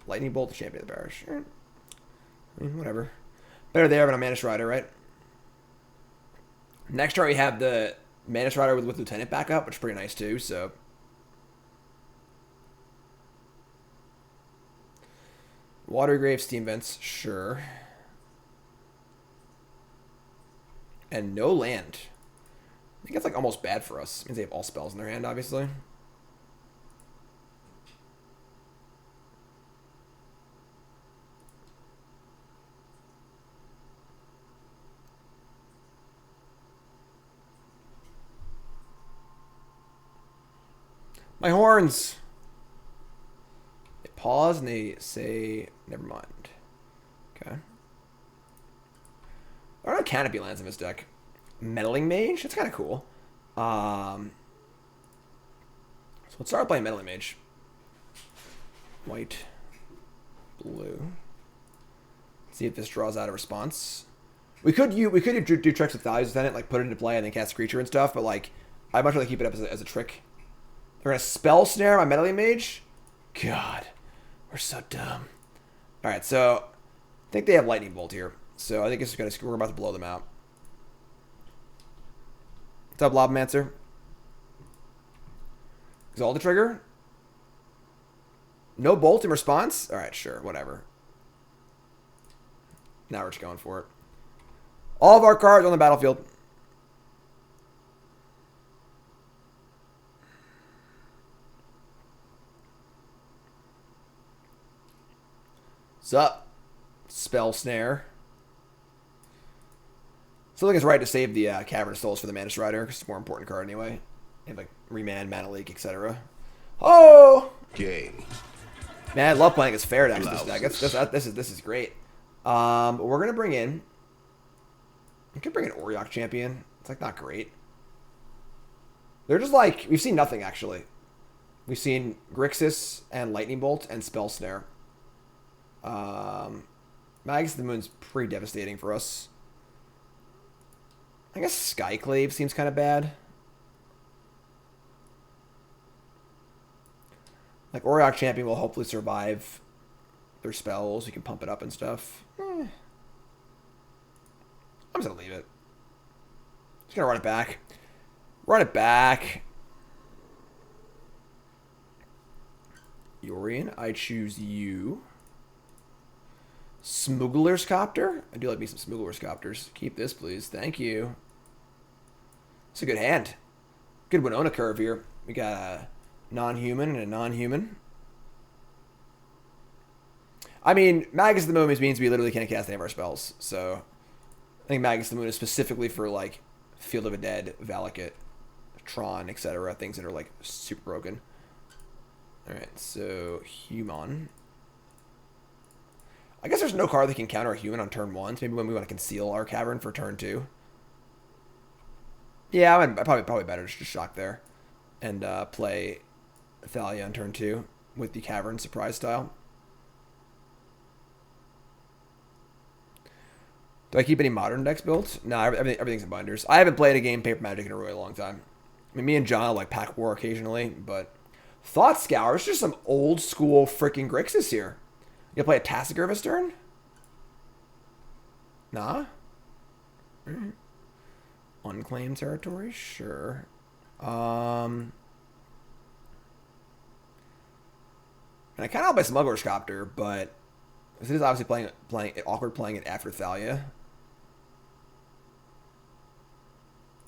[SPEAKER 1] Lightning Bolt, the Champion of the Parish. I mean, whatever. Better there than a Mantis Rider, right? Next turn we have the Mantis Rider with Lieutenant backup, which is pretty nice too, so... Watergrave, Steam Vents, sure. And no land. I think that's like almost bad for us. It means they have all spells in their hand, obviously. My horns! They pause and they say, never mind. Okay. There are no canopy lands in this deck. Meddling Mage? That's kind of cool. So let's start playing Meddling Mage. White. Blue. See if this draws out a response. We could do tricks with Thalia's Lieutenant, like put it into play and then cast creature and stuff, but like I'd much rather keep it up as a trick. They're gonna spell snare my Meddling Mage. God, we're so dumb. All right, so I think they have Lightning Bolt here, so I think we're about to blow them out. What's up, Lobmancer? Exalted trigger. No bolt in response. All right, sure, whatever. Now we're just going for it. All of our cards on the battlefield. What's up? Spell Snare. Still think it's right to save the Cavern of Souls for the Mantis Rider, because it's a more important card anyway. They have like Remand, Mana Leak, etc. Oh!
[SPEAKER 6] Game.
[SPEAKER 1] Man, I love playing as fair decks this deck. This is great. We're gonna bring in. We could bring in Auriok Champion. It's like not great. They're just like we've seen nothing actually. We've seen Grixis and Lightning Bolt and Spell Snare. Magus of the Moon's pretty devastating for us. I guess Skyclave seems kind of bad. Like Auriok Champion will hopefully survive their spells. We can pump it up and stuff. I'm just gonna leave it. Just gonna run it back. Run it back. Yorion, I choose you. Smuggler's Copter? I do like me some Smuggler's Copters. Keep this, please. Thank you. It's a good hand. Good Winota curve here. We got a non-human and a non-human. I mean, Magus of the Moon means we literally can't cast any of our spells. So, I think Magus of the Moon is specifically for, like, Field of the Dead, Valakut, Tron, etc. Things that are, like, super broken. Alright, so, Human. I guess there's no card that can counter a human on turn 1. So maybe when we want to conceal our Cavern for turn 2. Yeah, I'm probably better just to shock there. And play Thalia on turn 2 with the Cavern surprise style. Do I keep any modern decks built? No, everything's in binders. I haven't played a game Paper Magic in a really long time. I mean, me and John like pack war occasionally, but Thought Scour is just some old school freaking Grixis here. You gonna play a Tassiger this turn? Nah. Unclaimed Territory? Sure. And I kind of like my Smuggler's Copter, but this is obviously playing awkward playing it after Thalia.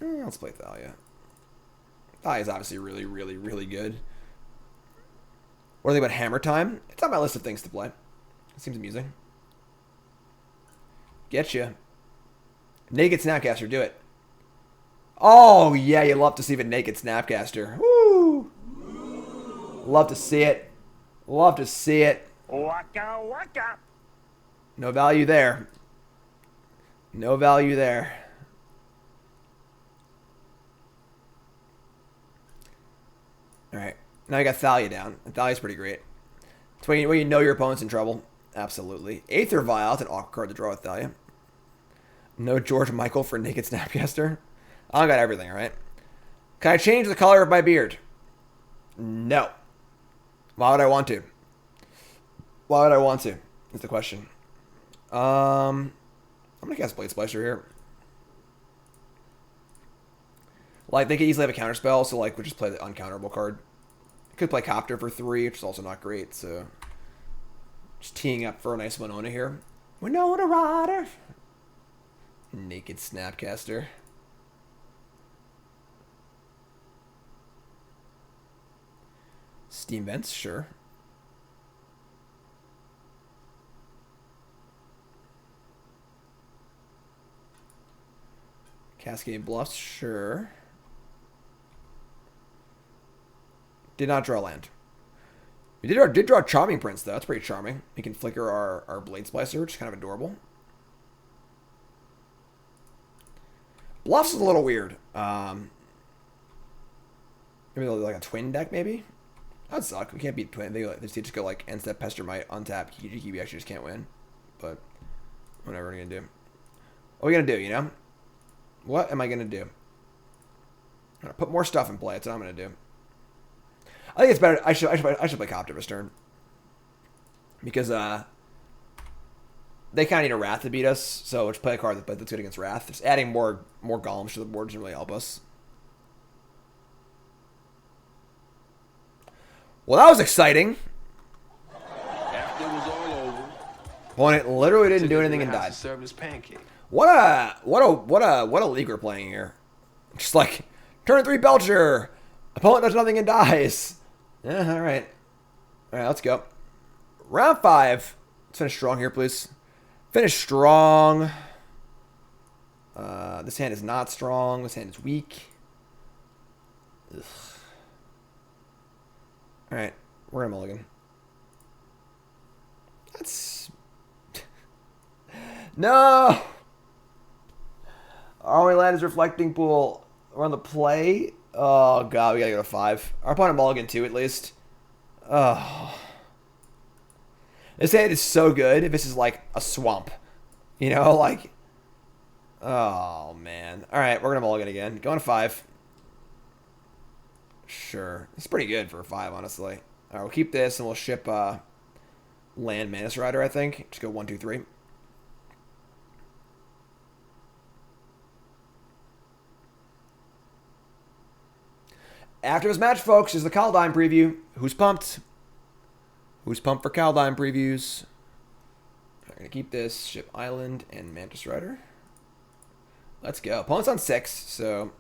[SPEAKER 1] Let's play Thalia. Thalia is obviously really, really, really good. What do you think about Hammer Time? It's on my list of things to play. It seems amusing. Getcha. Naked Snapcaster, do it. Oh, yeah, you love to see the Naked Snapcaster. Woo! Love to see it. Love to see it.
[SPEAKER 6] Waka waka.
[SPEAKER 1] No value there. No value there. Alright. Now you got Thalia down. And Thalia's pretty great. It's when you know your opponent's in trouble. Absolutely. Aether Vial. It's an awkward card to draw with Thalia. No George Michael for Naked Snapcaster. I got everything, alright? Can I change the color of my beard? No. Why would I want to? Why would I want to? Is the question. I'm gonna cast Blade Splicer here. Like, they could easily have a counterspell, so like, we'll just play the uncounterable card. Could play Copter for 3, which is also not great, so... Just teeing up for a nice Winota here. Winota Rider! Naked Snapcaster. Steam Vents, sure. Cascade Bluffs, sure. Did not draw land. We did draw Charming Prince, though. That's pretty charming. We can flicker our Blade Splicer, which is kind of adorable. Bluffs is a little weird. Maybe like a twin deck, maybe? That'd suck. We can't beat twin. They just go like end step, Pester Might, untap, Kiki. We actually just can't win. But whatever we're gonna do. What are we going to do, you know? What am I going to do? I'm going to put more stuff in play. That's what I'm going to do. I think it's better. I should play Copter this turn. Because they kind of need a Wrath to beat us. So let's play a card that's good against Wrath. Just adding more golems to the board doesn't really help us. Well, that was exciting.
[SPEAKER 8] After it was all over,
[SPEAKER 1] Opponent literally didn't
[SPEAKER 8] took
[SPEAKER 1] do
[SPEAKER 8] us in
[SPEAKER 1] anything
[SPEAKER 8] the
[SPEAKER 1] and
[SPEAKER 8] house
[SPEAKER 1] died.
[SPEAKER 8] and served as pancake.
[SPEAKER 1] What a league we're playing here. Just like turn 3 Belcher. Opponent does nothing and dies. Yeah, all right. All right, let's go. Round 5. Let's finish strong here, please. Finish strong. This hand is not strong. This hand is weak. Ugh. All right, we're gonna mulligan. That's no. Our only land is Reflecting Pool. We're on the play. Oh god, we gotta go to 5. Our opponent mulligan 2 at least. Oh. This hand is so good if this is like a swamp. You know, like. Oh man. Alright, we're gonna mulligan again. Going to 5. Sure. It's pretty good for a 5, honestly. Alright, we'll keep this and we'll ship land Mantis Rider, I think. Just go 1, 2, 3. After this match, folks, is the Kaldheim preview. Who's pumped? Who's pumped for Kaldheim previews? I'm going to keep this. Ship Island and Mantis Rider. Let's go. Opponent's on 6, so...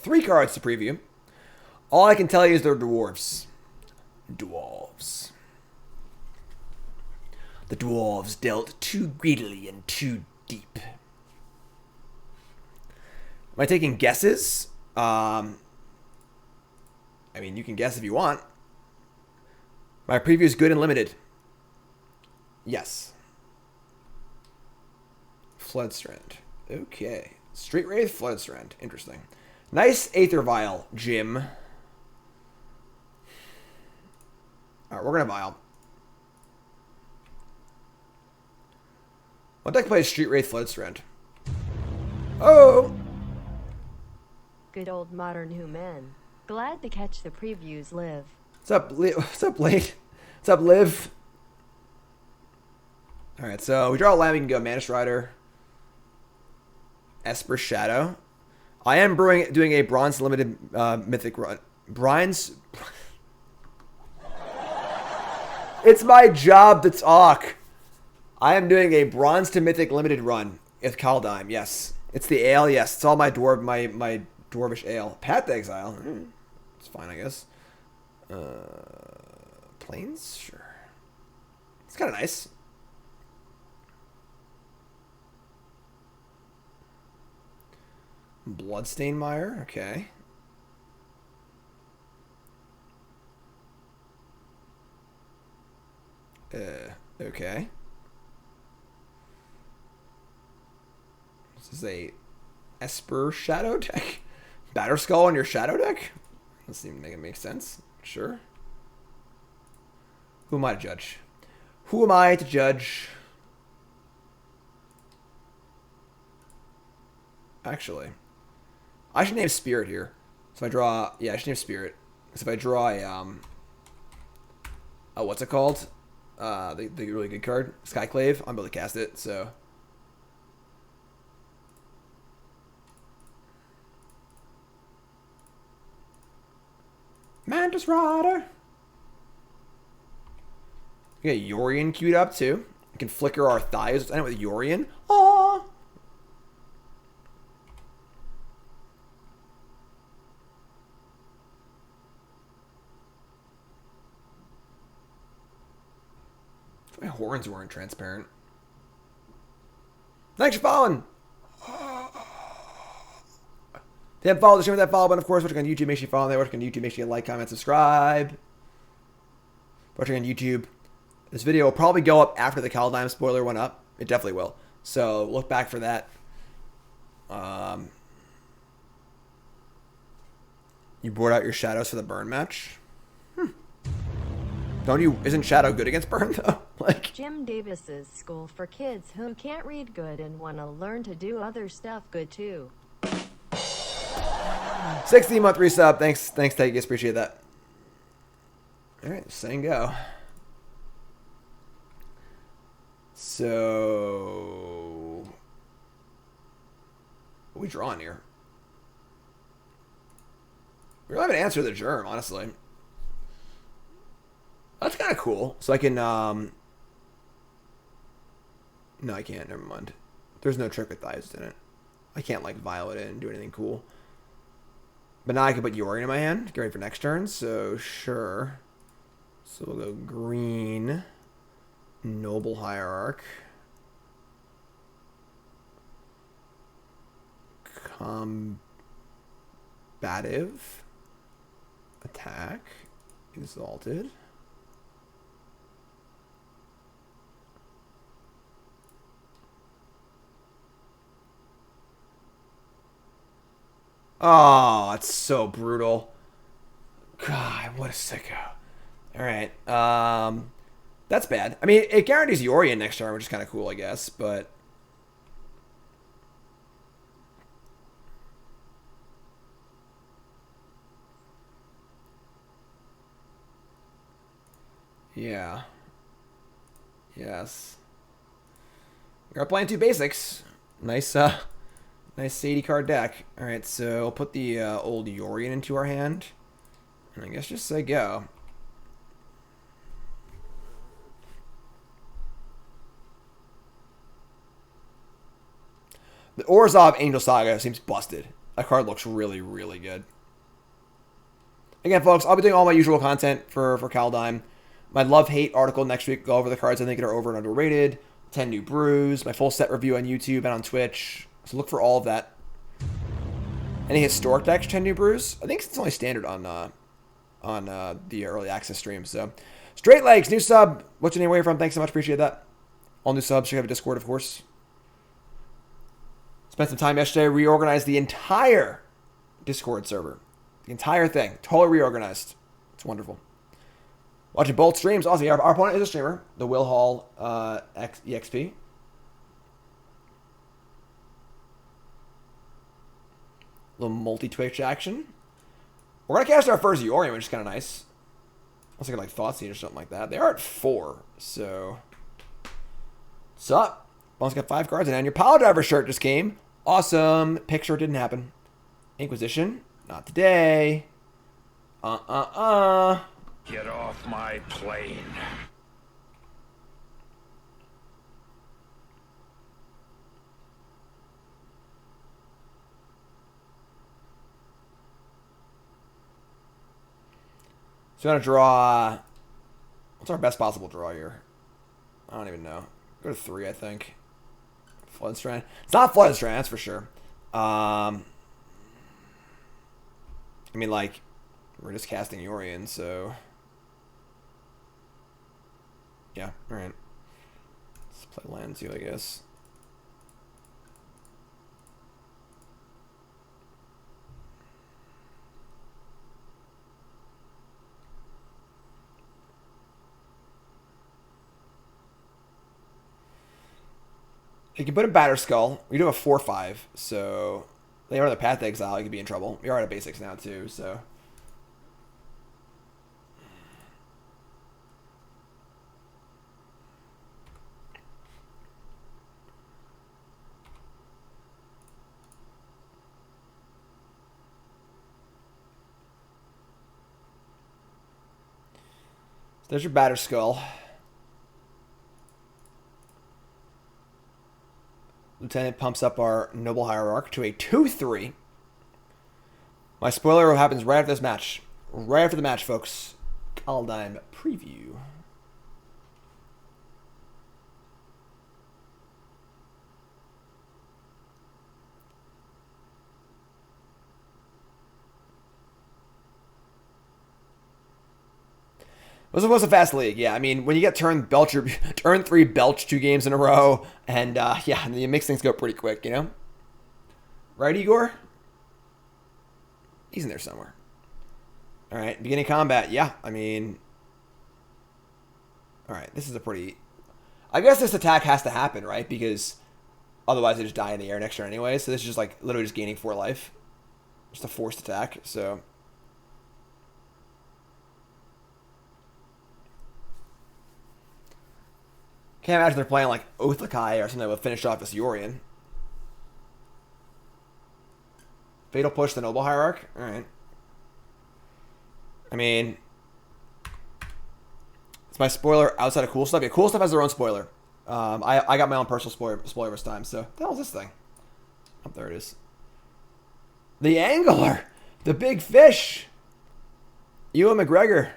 [SPEAKER 1] Three cards to preview. All I can tell you is they're dwarves. Dwarves. The dwarves dealt too greedily and too deep. Am I taking guesses? I mean, you can guess if you want. My preview is good and limited. Yes. Flooded Strand. Okay. Street Wraith, Flooded Strand. Interesting. Nice Aether Vial, Jim. Alright, we're going to Vial. What deck plays Street Wraith, Flooded Strand? Oh!
[SPEAKER 4] Good old modern human. Glad to catch the previews live.
[SPEAKER 1] What's up, What's up, Blade? What's up, Liv? Alright, so we draw a land, we can go Mantis Rider. Esper Shadow. I am doing a bronze limited mythic run. Bronze. It's my job to talk. I am doing a bronze to mythic limited run with Kaldheim. Yes, it's the ale. Yes, it's all my my dwarvish ale. Path to Exile. It's fine, I guess. Plains, sure. It's kind of nice. Bloodstain Mire, okay. Okay. This is a Esper Shadow deck. Batterskull on your Shadow deck? Doesn't seem to make sense. Sure. Who am I to judge? Who am I to judge? Actually, I should name Spirit here. So if I draw, yeah, I should name Spirit. Because if I draw a, what's it called? The really good card, Skyclave. I'm able to cast it. So Mantis Rider. We got Yorion queued up too. We can flicker our thighs. I know with Yorion. Aww. My horns weren't transparent. Thanks for following. If you haven't followed the stream with that follow button, of course, watching on YouTube, make sure you follow there. Watching on YouTube, make sure you like, comment, subscribe. Watching on YouTube. This video will probably go up after the Kaldheim spoiler went up. It definitely will. So look back for that. You board out your shadows for the burn match? Isn't Shadow good against burn though? Like,
[SPEAKER 4] Jim Davis's school for kids who can't read good and want to learn to do other stuff good too.
[SPEAKER 1] 60-month resub. Thanks, Tegus. Appreciate that. All right, saying go. So, what are we drawing here? We really haven't answered the germ, honestly. That's kind of cool. So I can, no, I can't. Never mind. There's no trick with Thias in it. I can't, like, vial it in and do anything cool. But now I can put Yorion in my hand. Get ready for next turn. So, sure. So we'll go green. Noble Hierarch. Combative. Attack. Exalted. Oh, it's so brutal. God, what a sicko. Alright. That's bad. I mean, it guarantees Yorion next turn, which is kind of cool, I guess, but... yeah. Yes. We are playing 2 basics. Nice, nice Sadie card deck. Alright, so I'll put the old Yorion into our hand. And I guess just say go. The Orzhov Angel Saga seems busted. That card looks really, really good. Again, folks, I'll be doing all my usual content for Kaldheim. My love-hate article next week, go over the cards I think that are over and underrated. 10 new brews, my full set review on YouTube and on Twitch. So look for all of that. Any historic decks, 10 new brews? I think it's only standard on the early access stream. So, Straight Legs, new sub. What's your name? Where you from? Thanks so much. Appreciate that. All new subs. You have a Discord, of course. Spent some time yesterday, reorganized the entire Discord server. The entire thing. Totally reorganized. It's wonderful. Watching both streams. Also, our opponent is a streamer. The Will Hall EXP. Little multi-Twitch action. We're going to cast our first Yorion, which is kind of nice. I was thinking like Thoughtseize or something like that. They are at 4, so... What's up? Bones got 5 cards, and your Pile Driver shirt just came. Awesome. Picture didn't happen. Inquisition. Not today.
[SPEAKER 6] Get off my plane.
[SPEAKER 1] So we're going to draw... What's our best possible draw here? I don't even know. Go to 3, I think. Flooded Strand. It's not Flooded Strand, that's for sure. I mean, like, we're just casting Yorion, so... Yeah, alright. Let's play land 2, I guess. You can put in Batterskull. We do have a 4/5, so they are the Path to Exile. You could be in trouble. We are out of basics now too, so. There's your Batterskull. Lieutenant pumps up our Noble Hierarch to a 2/3. My spoiler happens right after this match. Right after the match, folks. Kaldheim preview. This was a fast league, yeah. I mean, when you get turn 3 belch 2 games in a row, and yeah, you makes things go pretty quick, you know? Right, Igor? He's in there somewhere. All right, beginning combat, yeah. I mean, Alright, this is a pretty... I guess this attack has to happen, right? Because otherwise they just die in the air next turn anyway. So this is just like literally just gaining 4 life. Just a forced attack, so... Can't imagine they're playing like Oathlakai or something that would finish off this Yorion. Fatal Push the Noble Hierarch? Alright. I mean... It's my spoiler outside of cool stuff. Yeah, cool stuff has their own spoiler. I got my own personal spoiler this time, so... What the hell is this thing? Oh, there it is. The Angler! The big fish! Ewan McGregor.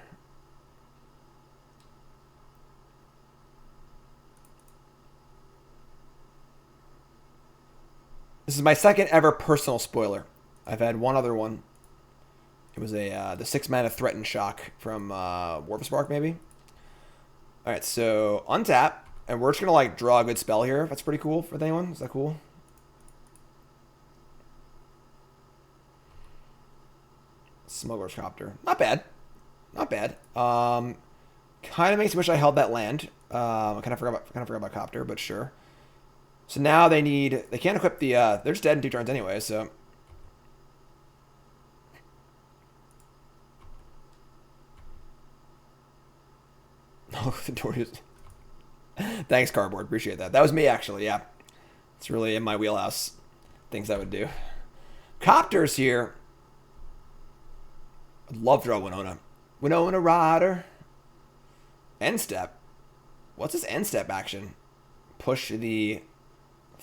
[SPEAKER 1] This is my second ever personal spoiler. I've had one other one. It was the 6-mana Threaten Shock from Warpspark, maybe. Alright, so untap, and we're just gonna like draw a good spell here. That's pretty cool for anyone. Is that cool? Smuggler's Copter. Not bad. Not bad. Kind of makes me wish I held that land. I kind of forgot about Copter, but sure. So now they can't equip the, they're just dead in 2 turns anyway, so. Oh, the door is... Thanks, Cardboard. Appreciate that. That was me, actually, yeah. It's really in my wheelhouse. Things I would do. Copter's here. I'd love to draw Winota. Winota Rider. End step. What's this end step action? Push the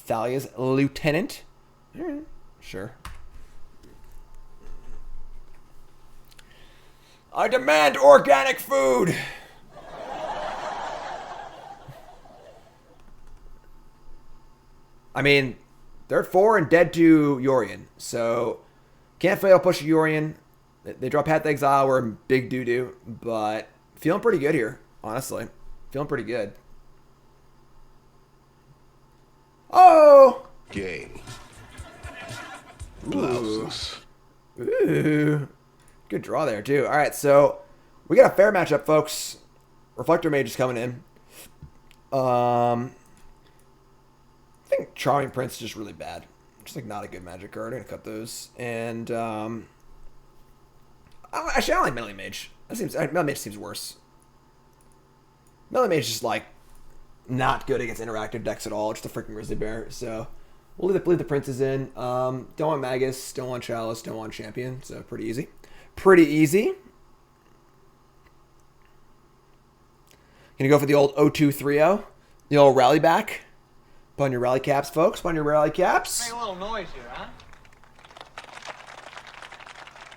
[SPEAKER 1] Thalia's Lieutenant. Sure. I demand organic food. I mean, they're 4 and dead to Yorion, so can't fail push Yorion. They draw Path to Exile. We're in big doo-doo, but feeling pretty good here, honestly. Feeling pretty good. Oh!
[SPEAKER 6] Game.
[SPEAKER 1] Blouses. Ooh. Good draw there, too. All right, so we got a fair matchup, folks. Reflector Mage is coming in. I think Charming Prince is just really bad. Just like not a good magic card. I'm going to cut those. And actually, I don't like Meddling Mage. Meddling Mage seems worse. Meddling Mage is just like not good against interactive decks at all. Just a freaking Grizzly Bear. So we'll leave the princes in. Don't want Magus. Don't want Chalice. Don't want Champion. So pretty easy. Pretty easy. Gonna go for the old 0-2-3-0. The old rally back. Put on your rally caps, folks. Put on your rally caps.
[SPEAKER 3] Make a little noise here, huh?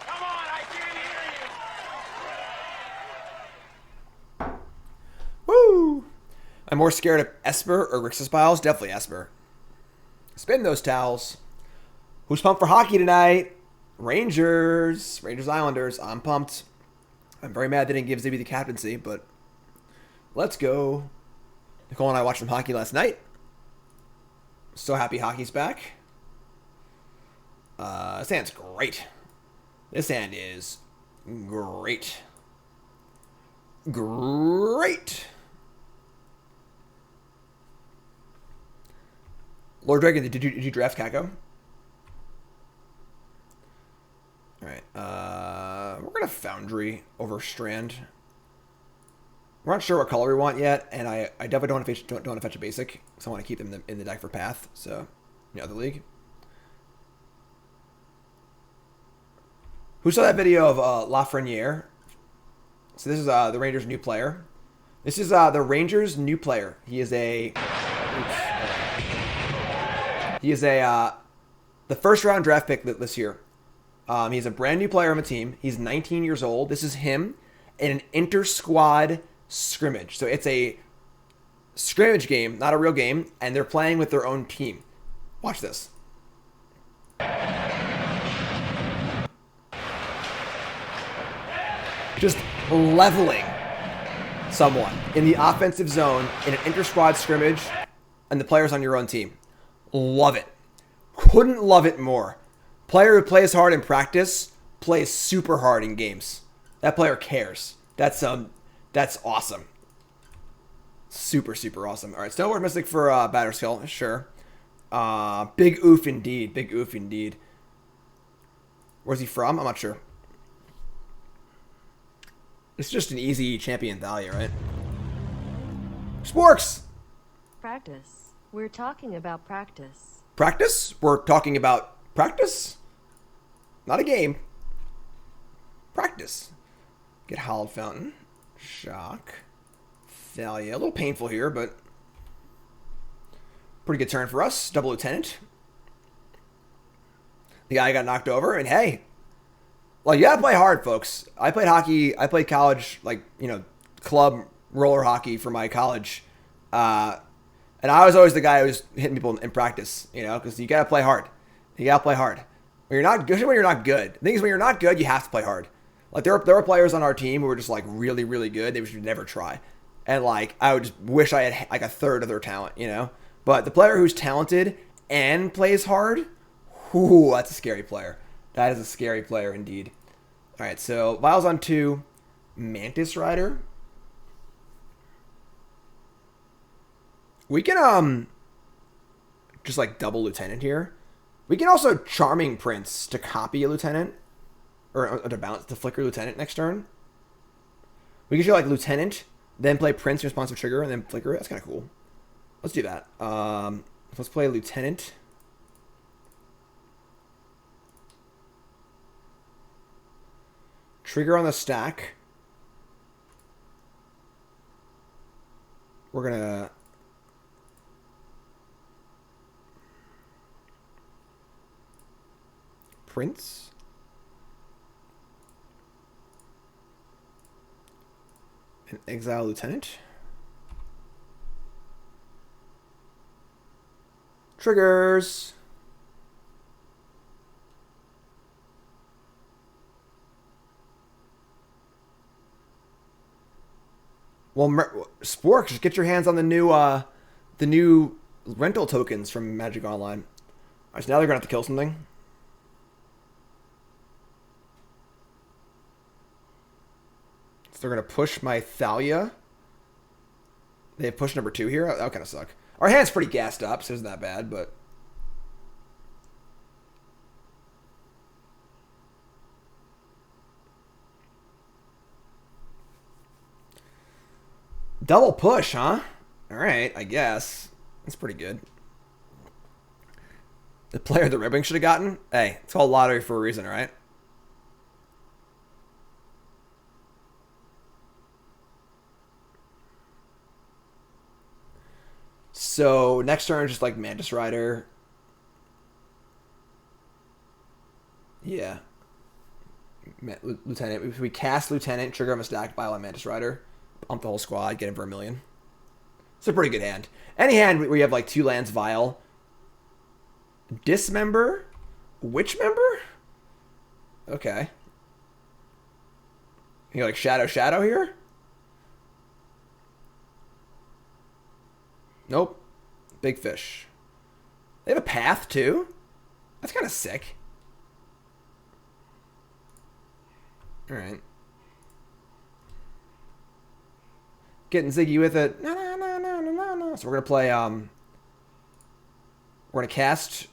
[SPEAKER 3] Come on, I can't hear you.
[SPEAKER 1] Woo! I'm more scared of Esper or Grixis Piles. Definitely Esper. Spin those towels. Who's pumped for hockey tonight? Rangers. Rangers Islanders. I'm pumped. I'm very mad they didn't give Zibby the captaincy, but let's go. Nicole and I watched some hockey last night. So happy hockey's back. This hand's great. This hand is great. Great. Lord Dragon, did you draft Kako? Alright. We're going to Foundry over Strand. We're not sure what color we want yet, and I definitely don't want to fetch a basic, because I want to keep them in the deck for Path, so, the other league. Who saw that video of Lafreniere? So this is the Rangers' new player. This is the Rangers' new player. He is the first round draft pick this year. He's a brand new player on the team. He's 19 years old. This is him in an inter-squad scrimmage. So it's a scrimmage game, not a real game, and they're playing with their own team. Watch this. Just leveling someone in the offensive zone in an inter-squad scrimmage, and the player's on your own team. Love it. Couldn't love it more. Player who plays hard in practice plays super hard in games. That player cares. That's awesome. Super, super awesome. All right, Snowboard Mystic for Batterskull. Sure. Big oof indeed. Big oof indeed. Where's he from? I'm not sure. It's just an easy champion Thalia, right? Sporks!
[SPEAKER 4] Practice. We're talking about practice.
[SPEAKER 1] Practice? We're talking about practice? Not a game. Practice. Get Hallowed Fountain. Shock. Thalia. A little painful here, but pretty good turn for us. Double Lieutenant. The guy got knocked over, and hey, well, you gotta play hard, folks. I played hockey. I played college, like, you know, club roller hockey for my college. And I was always the guy who was hitting people in practice, you know, because you gotta play hard. You gotta play hard. When you're not good, when you're not good. The thing is, when you're not good, you have to play hard. Like, there were players on our team who were just, like, really, really good. They should never try. And, like, I would just wish I had, like, a third of their talent, you know? But the player who's talented and plays hard, ooh, that's a scary player. That is a scary player indeed. All right, so Vial's on 2. Mantis Rider. We can, just, like, double Lieutenant here. We can also Charming Prince to copy a Lieutenant. Or to bounce, to flicker Lieutenant next turn. We can do, like, Lieutenant, then play Prince in response to trigger, and then flicker it. That's kind of cool. Let's do that. Let's play Lieutenant. Trigger on the stack. We're gonna... Prince. And exile Lieutenant. Triggers. Well, Spork, just get your hands on the new rental tokens from Magic Online. All right, so now they're gonna have to kill something. So they're gonna push my Thalia. They have push number 2 here. That would kind of suck. Our hand's pretty gassed up, so it isn't that bad, but... Double push, huh? Alright, I guess. That's pretty good. The player the ribbing should have gotten? Hey, it's called lottery for a reason, right? So, next turn, just like Mantis Rider. Yeah. Lieutenant. If we cast Lieutenant, trigger him a stacked Vial on Mantis Rider, pump the whole squad, get him for $1 million. It's a pretty good hand. Any hand where you have like 2 lands Vial. Dismember? Witch Member? Okay. You like Shadow here? Nope. Big Fish. They have a path, too? That's kind of sick. Alright. Getting Ziggy with it. No. So we're going to play, we're going to cast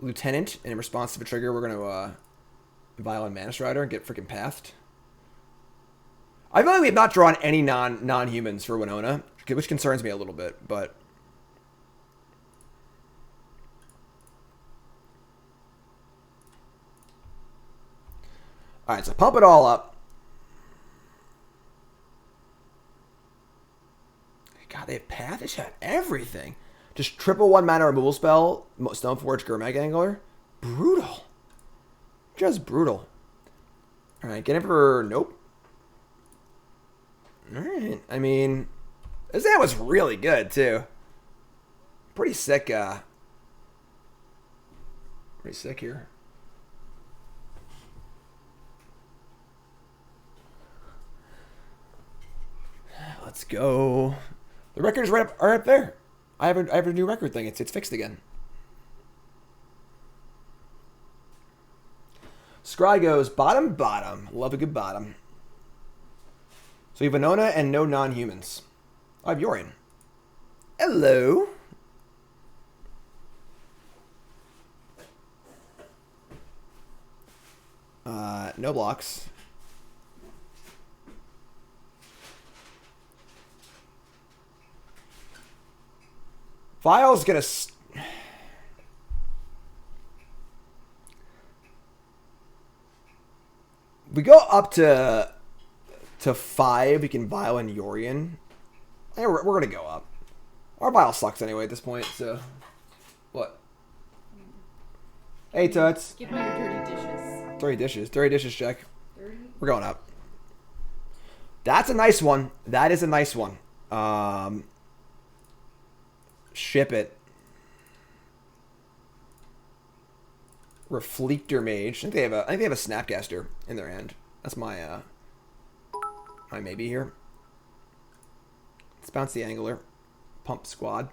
[SPEAKER 1] Lieutenant, and in response to the trigger, we're going to, Vial and Mantis Rider and get freaking pathed. I feel like we have not drawn any non-humans for Winota, which concerns me a little bit, but... Alright, so pump it all up. God, they have path? They should have everything. Just triple 1 mana removal spell, Stoneforge, Gurmag Angler. Brutal. Just brutal. Alright, get him for... Nope. Alright, I mean... This hand was really good, too. Pretty sick, Pretty sick here. Let's go. The record is right up there. I have a new record thing. It's fixed again. Scry goes bottom. Love a good bottom. So we have Winota and no non-humans. I have Yorion. Hello. No blocks. Vial's gonna... we go up to 5. We can Vial and Yorion. Yeah, we're gonna go up. Our Vial sucks anyway at this point, so... What? Hey, Tuts.
[SPEAKER 7] Give me your dirty dishes.
[SPEAKER 1] Dirty dishes. Dirty dishes check.
[SPEAKER 7] 30?
[SPEAKER 1] We're going up. That's a nice one. That is a nice one. Ship it. Reflector Mage. I think they have a Snapcaster in their hand. That's my my maybe here. Let's bounce the Angler. Pump Squad.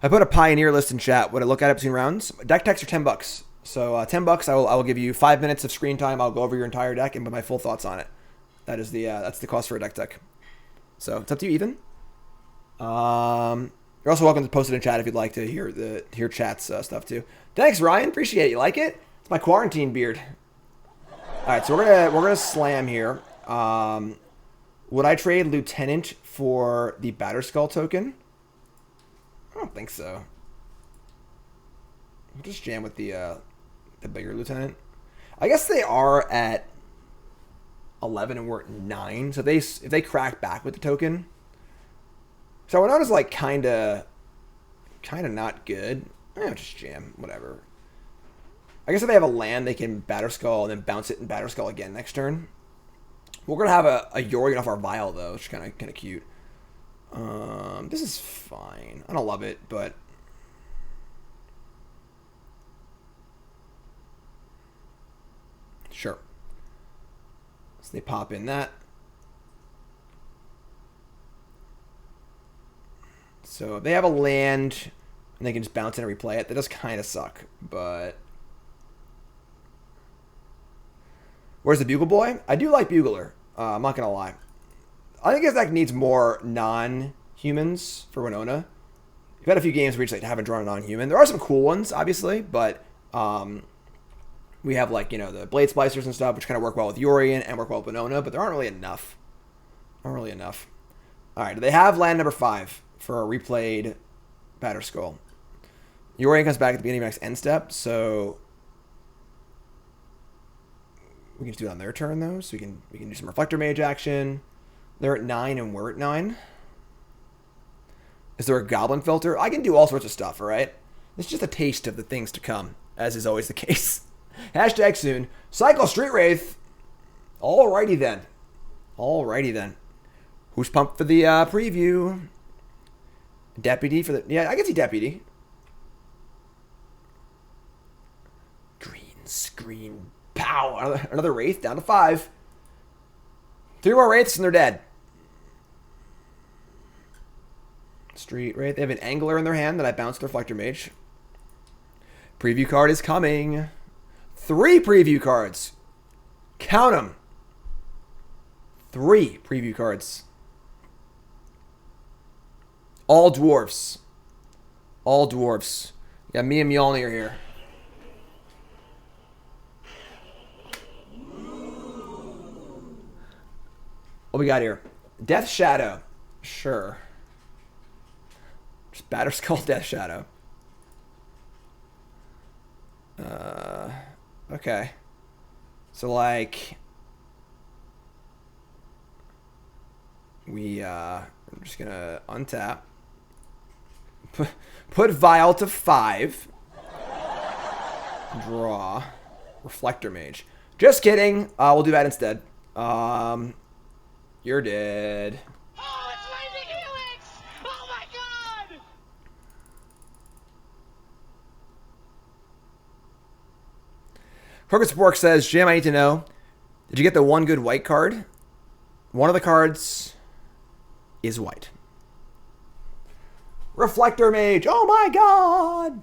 [SPEAKER 1] I put a Pioneer list in chat. Would I look at it between rounds? Deck techs are $10. So $10. I will give you 5 minutes of screen time. I'll go over your entire deck and put my full thoughts on it. That is that's the cost for a deck tech. So it's up to you, Ethan. You're also welcome to post it in chat if you'd like to hear chat's stuff too. Thanks, Ryan. Appreciate it. You like it? It's my quarantine beard. All right, so we're gonna slam here. Would I trade Lieutenant for the Batterskull token? I don't think so. We'll just jam with the bigger Lieutenant. I guess they are at 11 and we're at 9. So if they crack back with the token. So Winota's like kind of not good. Just jam, whatever. I guess if they have a land, they can Batterskull and then bounce it and Batterskull again next turn. We're gonna have a Yorion off our Vial though, which is kind of cute. This is fine. I don't love it, but sure. So they pop in that. So if they have a land and they can just bounce in and replay it, that does kind of suck, but where's the Bugle Boy? I do like Bugler. I'm not going to lie. I think his deck needs more non-humans for Winota. We've had a few games where we just haven't drawn a non-human. There are some cool ones, obviously, but we have the Blade Splicers and stuff, which kind of work well with Yorion and work well with Winota, but there aren't really enough. All right, do they have land number 5 for a replayed Batterskull? Yorion comes back at the beginning of next end step, so we can just do it on their turn, though. So we can do some Reflector Mage action. They're at 9 and we're at 9. Is there a Goblin Filter? I can do all sorts of stuff, all right? It's just a taste of the things to come, as is always the case. Hashtag soon. Cycle Street Wraith. Alrighty then. Who's pumped for the preview? Deputy for the... Yeah, I can see Deputy. Green screen. Pow! Another Wraith down to 5. 3 more Wraiths and they're dead. Street Wraith. They have an Angler in their hand that I bounced Reflector Mage. Preview card is coming. 3 preview cards. Count them. 3 preview cards. All dwarfs. Yeah, me and Mjolnir here. What we got here? Death Shadow. Sure. Just Batterskull Death Shadow. Okay. So we're just gonna untap. Put Vial to 5. Draw. Reflector Mage. Just kidding. We'll do that instead. You're dead.
[SPEAKER 3] Oh, it's Lightning Helix! Oh my god!
[SPEAKER 1] Crocus Bork says, Jam, I need to know, did you get the one good white card? One of the cards is white. Reflector Mage. Oh my god!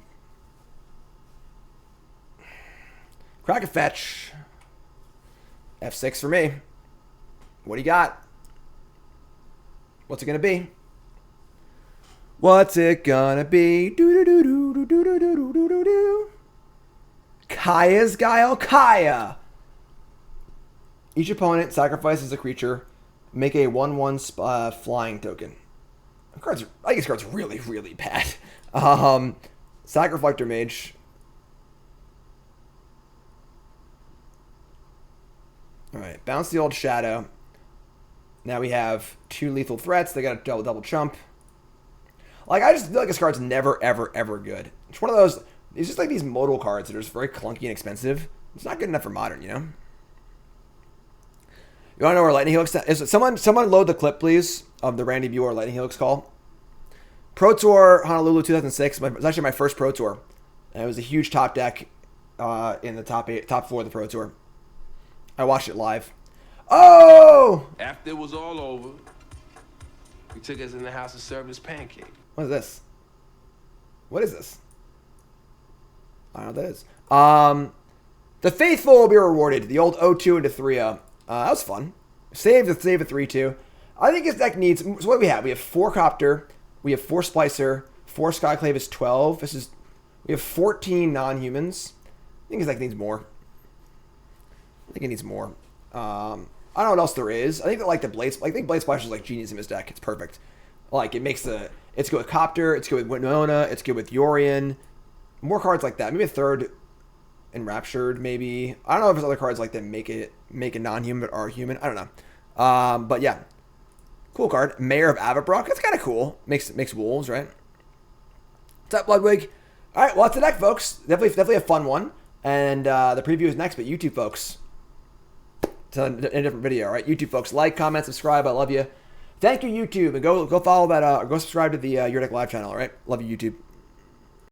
[SPEAKER 1] Crack a fetch. F6 for me. What do you got? What's it gonna be? What's it gonna be? Do-do-do-do-do-do-do-do-do-do. Kaya's Guile? Kaya! Each opponent sacrifices a creature. Make a 1/1 flying token. I think this card's really, really bad. Reflector Mage. Alright, bounce the old Shadow. Now we have 2 lethal threats. They got a double chump. Like, I just feel like this card's never, ever, ever good. It's one of those... It's just like these modal cards that are just very clunky and expensive. It's not good enough for Modern, you know? You want to know where Lightning Helix is? Someone load the clip, please, of the Randy Bueller Lightning Helix call. Pro Tour Honolulu 2006. It was actually my first Pro Tour. And it was a huge top deck in the top 4 of the Pro Tour. I watched it live. Oh!
[SPEAKER 8] After it was all over, he took us in the house and served us pancake.
[SPEAKER 1] What is this? What is this? I don't know what that is. The Faithful will be rewarded. The old 0-2 into 3-0. That was fun. Save a 3-2. I think his deck needs... So what do we have? We have 4 Copter. We have 4 Splicer. 4 Skyclave is 12. We have 14 non-humans. I think his deck needs more. I think it needs more. I don't know what else there is. I think that, like, the Blade... I think Blade Splicer is like genius in his deck. It's perfect. Like, it makes the... It's good with Copter. It's good with Winota. It's good with Yorion. More cards like that. Maybe a third Enraptured, maybe. I don't know if there's other cards like that make a non-human but are human. I don't know. But yeah. Cool card. Mayor of Avabrock. That's kind of cool. Makes wolves, right? What's up, Bloodwig? All right, well, that's the deck, folks. Definitely a fun one. And the preview is next, but YouTube, folks. It's in a different video, all right? YouTube, folks. Like, comment, subscribe. I love you. Thank you, YouTube. And go follow that, go subscribe to the Your Deck Live channel, all right? Love you, YouTube.